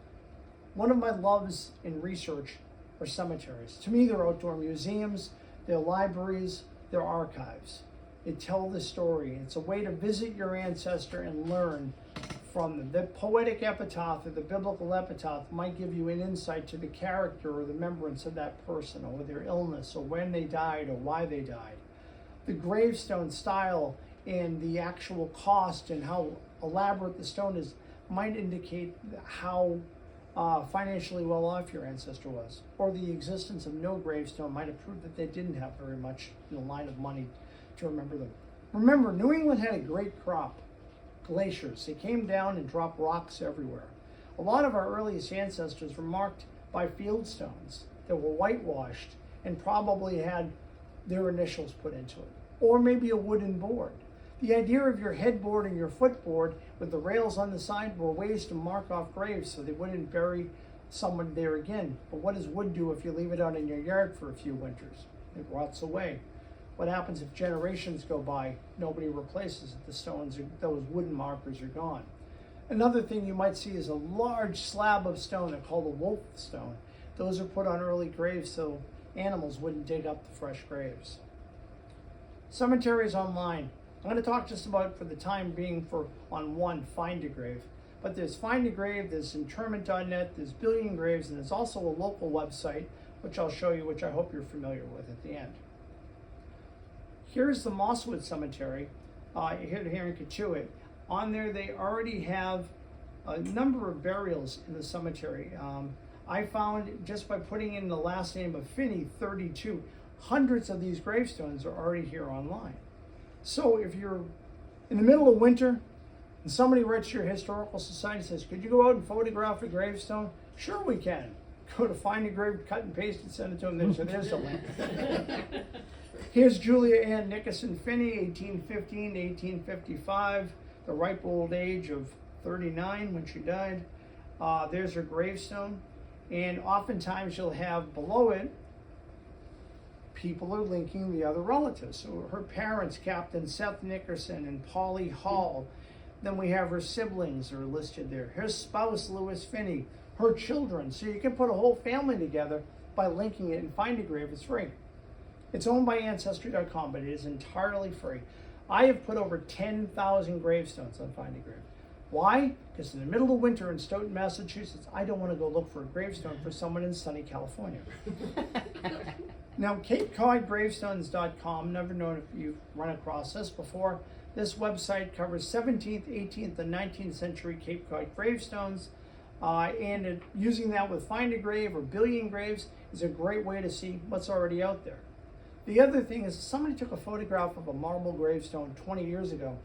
One of my loves in research are cemeteries. To me, they're outdoor museums, they're libraries, they're archives. They tell the story. It's a way to visit your ancestor and learn from them. The poetic epitaph or the biblical epitaph might give you an insight to the character or the remembrance of that person, or their illness, or when they died, or why they died. The gravestone style and the actual cost and how elaborate the stone is might indicate how financially well off your ancestor was, or the existence of no gravestone might have proved that they didn't have very much in the line of money to remember them. Remember, New England had a great crop. Glaciers. They came down and dropped rocks everywhere. A lot of our earliest ancestors were marked by field stones that were whitewashed and probably had their initials put into it, or maybe a wooden board. The idea of your headboard and your footboard with the rails on the side were ways to mark off graves so they wouldn't bury someone there again. But what does wood do if you leave it out in your yard for a few winters? It rots away. What happens if generations go by, nobody replaces it? The stones, those wooden markers are gone. Another thing you might see is a large slab of stone. They're called a wolf stone. Those are put on early graves so animals wouldn't dig up the fresh graves. Cemeteries online. I'm going to talk just about, for the time being, on one, Find a Grave. But there's Find a Grave, there's interment.net, there's Billion Graves, and there's also a local website, which I'll show you, which I hope you're familiar with at the end. Here's the Mosswood Cemetery here in Cotuit. On there, they already have a number of burials in the cemetery. I found, just by putting in the last name of Finney, 32, hundreds of these gravestones are already here online. So if you're in the middle of winter and somebody writes to your historical society and says, could you go out and photograph a gravestone? Sure we can. Go to Find a Grave, cut and paste and send it to them. So there's the link. Here's Julia Ann Nickerson Finney, 1815 to 1855, the ripe old age of 39 when she died. There's her gravestone. And oftentimes you'll have below it, people are linking the other relatives. So her parents, Captain Seth Nickerson and Polly Hall. Then we have her siblings are listed there. Her spouse, Louis Finney. Her children. So you can put a whole family together by linking it, and Find a Grave is free. It's owned by Ancestry.com, but it is entirely free. I have put over 10,000 gravestones on Find a Grave. Why? Because in the middle of winter in Stoughton, Massachusetts, I don't want to go look for a gravestone for someone in sunny California. Now, CapeCodGravestones.com, never known if you've run across this before. This website covers 17th, 18th, and 19th century Cape Cod gravestones. Using that with Find a Grave or Billion Graves is a great way to see what's already out there. The other thing is, somebody took a photograph of a marble gravestone 20 years ago.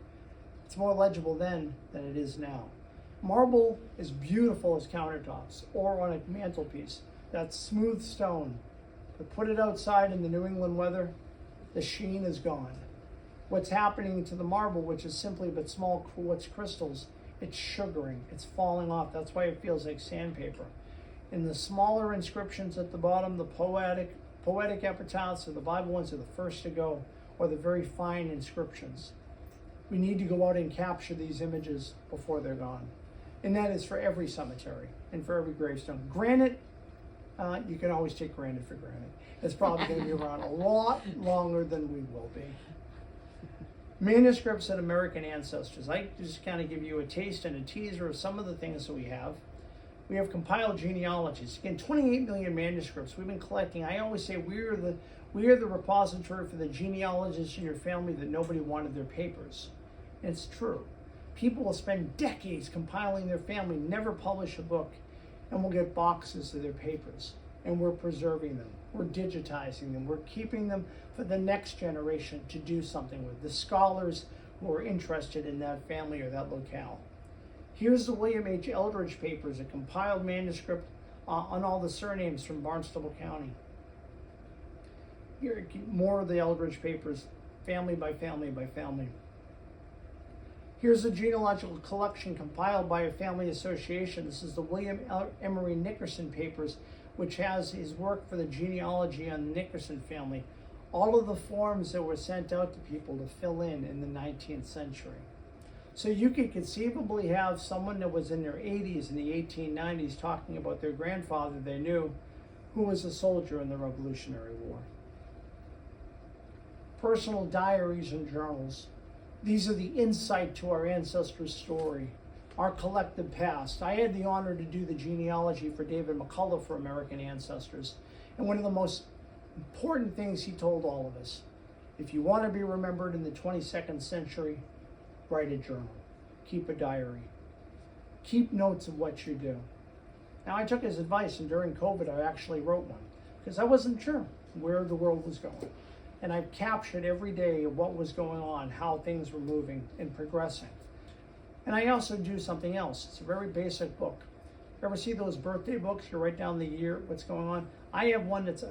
It's more legible then than it is now. Marble is beautiful as countertops or on a mantelpiece. That smooth stone. But put it outside in the New England weather, the sheen is gone. What's happening to the marble, which is simply but small quartz crystals, it's sugaring, it's falling off. That's why it feels like sandpaper. In the smaller inscriptions at the bottom, the poetic epitaphs or the Bible ones are the first to go, or the very fine inscriptions. We need to go out and capture these images before they're gone. And that is for every cemetery and for every gravestone. Granite, you can always take granite for granted. It's probably going to be around a lot longer than we will be. Manuscripts and American ancestors. I just kind of give you a taste and a teaser of some of the things that we have. We have compiled genealogies. Again, 28 million manuscripts we've been collecting. I always say we are the repository for the genealogists in your family that nobody wanted their papers. And it's true. People will spend decades compiling their family, never publish a book, and we'll get boxes of their papers. And we're preserving them. We're digitizing them. We're keeping them for the next generation to do something with, the scholars who are interested in that family or that locale. Here's the William H. Eldridge papers, a compiled manuscript on all the surnames from Barnstable County. Here, more of the Eldridge papers, family by family by family. Here's a genealogical collection compiled by a family association. This is the William Emery Nickerson papers, which has his work for the genealogy on the Nickerson family. All of the forms that were sent out to people to fill in the 19th century. So you could conceivably have someone that was in their 80s in the 1890s talking about their grandfather they knew who was a soldier in the Revolutionary War. Personal diaries and journals. These are the insight to our ancestors' story, our collective past. I had the honor to do the genealogy for David McCullough for American Ancestors. And one of the most important things he told all of us, if you want to be remembered in the 22nd century, write a journal, keep a diary, keep notes of what you do. Now, I took his advice, and during COVID, I actually wrote one because I wasn't sure where the world was going. And I captured every day what was going on, how things were moving and progressing. And I also do something else. It's a very basic book. Ever see those birthday books? You write down the year, what's going on. I have one that's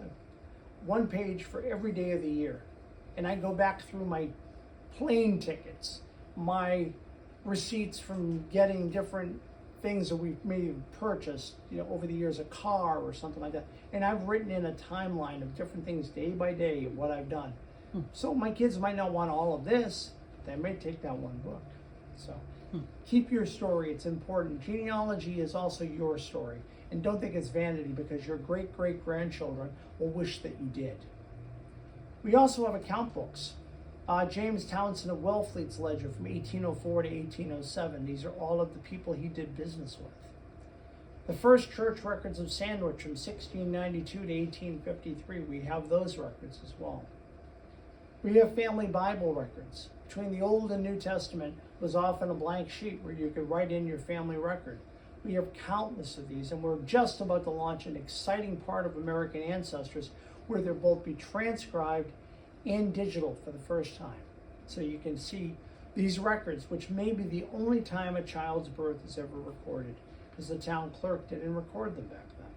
one page for every day of the year. And I go back through my plane tickets, my receipts from getting different things that we've maybe purchased, over the years, a car or something like that. And I've written in a timeline of different things day by day of what I've done. So my kids might not want all of this. They may take that one book. So keep your story. It's important. Genealogy is also your story. And don't think it's vanity because your great-great-grandchildren will wish that you did. We also have account books. James Townsend of Wellfleet's ledger from 1804 to 1807. These are all of the people he did business with. The first church records of Sandwich from 1692 to 1853. We have those records as well. We have family Bible records. Between the Old and New Testament was often a blank sheet where you could write in your family record. We have countless of these, and we're just about to launch an exciting part of American Ancestors where they'll both be transcribed and digital for the first time. So you can see these records, which may be the only time a child's birth is ever recorded, because the town clerk didn't record them back then.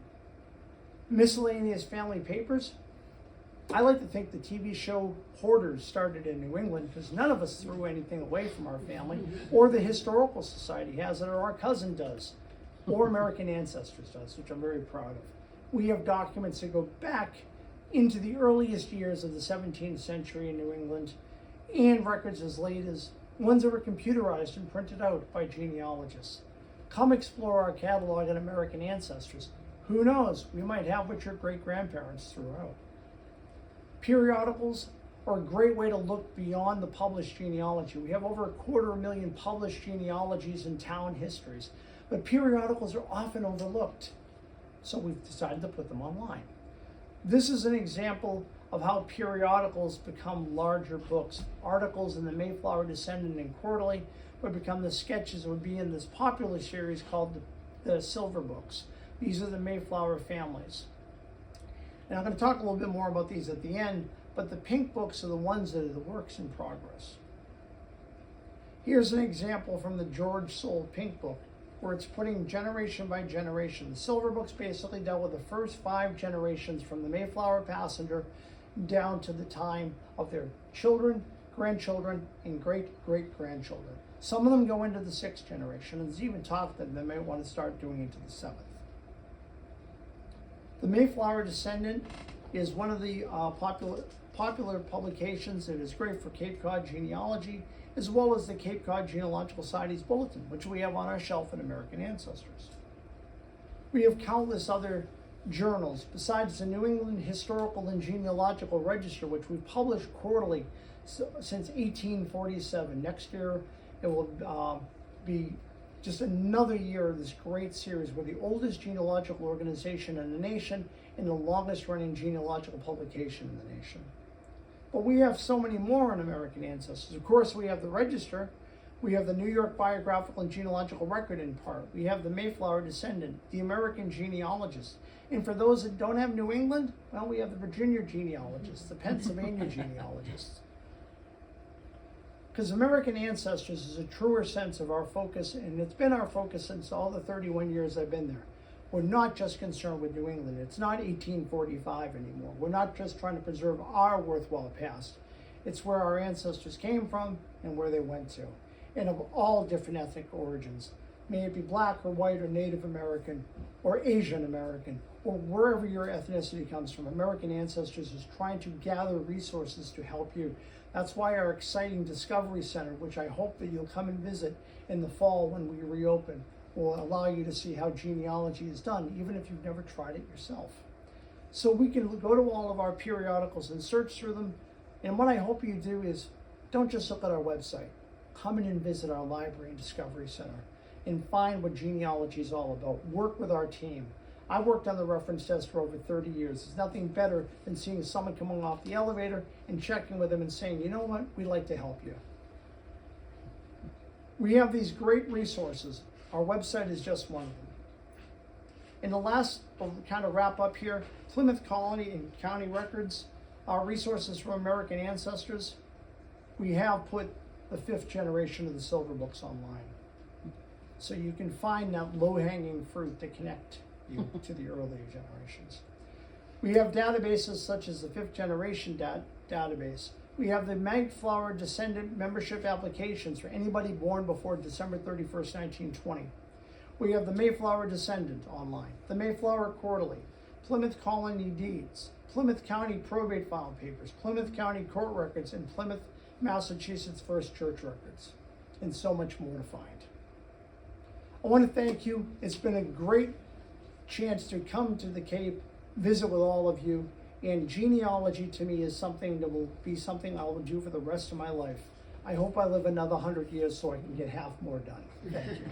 Miscellaneous family papers. I like to think the TV show Hoarders started in New England because none of us threw anything away from our family, or the Historical Society has it, or our cousin does, or American Ancestors does, which I'm very proud of. We have documents that go back into the earliest years of the 17th century in New England, and records as late as ones that were computerized and printed out by genealogists. Come explore our catalog at American Ancestors. Who knows, we might have what your great-grandparents threw out. Periodicals are a great way to look beyond the published genealogy. We have over 250,000 published genealogies and town histories, but periodicals are often overlooked, so we've decided to put them online. This is an example of how periodicals become larger books. Articles in the Mayflower Descendant and Quarterly would become the sketches that would be in this popular series called the Silver Books. These are the Mayflower families. And I'm going to talk a little bit more about these at the end, but the pink books are the ones that are the works in progress. Here's an example from the George Soule Pink Book, where it's putting generation by generation. The Silver Books basically dealt with the first 5 generations from the Mayflower passenger down to the time of their children, grandchildren, and great-great-grandchildren. Some of them go into the 6th generation, and there's even talk that they may want to start doing into the 7th. The Mayflower Descendant is one of the popular publications that is great for Cape Cod genealogy, as well as the Cape Cod Genealogical Society's Bulletin, which we have on our shelf at American Ancestors. We have countless other journals, besides the New England Historical and Genealogical Register, which we've published quarterly since 1847. Next year, it will be Just another year of this great series. We're the oldest genealogical organization in the nation and the longest running genealogical publication in the nation. But we have so many more on American ancestors. Of course, we have the Register. We have the New York Biographical and Genealogical Record in part. We have the Mayflower Descendant, the American Genealogist. And for those that don't have New England, well, we have the Virginia Genealogist, the Pennsylvania Genealogist. Because American Ancestors is a truer sense of our focus, and it's been our focus since all the 31 years I've been there. We're not just concerned with New England. It's not 1845 anymore. We're not just trying to preserve our worthwhile past. It's where our ancestors came from and where they went to, and of all different ethnic origins. May it be Black or white or Native American or Asian American or wherever your ethnicity comes from. American Ancestors is trying to gather resources to help you. That's why our exciting Discovery Center, which I hope that you'll come and visit in the fall when we reopen, will allow you to see how genealogy is done, even if you've never tried it yourself. So we can go to all of our periodicals and search through them. And what I hope you do is don't just look at our website. Come in and visit our library and Discovery Center and find what genealogy is all about. Work with our team. I've worked on the reference desk for over 30 years. There's nothing better than seeing someone coming off the elevator and checking with them and saying, you know what, we'd like to help you. We have these great resources. Our website is just one of them. In the last, we'll kind of wrap up here, Plymouth Colony and County Records, our resources from American Ancestors. We have put the 5th generation of the Silver Books online. So you can find that low-hanging fruit to connect you to the earlier generations. We have databases such as the 5th generation database. We have the Mayflower Descendant membership applications for anybody born before December 31st, 1920. We have the Mayflower Descendant online, the Mayflower Quarterly, Plymouth Colony Deeds, Plymouth County Probate File Papers, Plymouth County Court Records, and Plymouth, Massachusetts First Church Records, and so much more to find. I want to thank you. It's been a great chance to come to the Cape, visit with all of you, and genealogy to me is something that will be something I will do for the rest of my life. I hope I live another 100 years so I can get half more done. Thank you.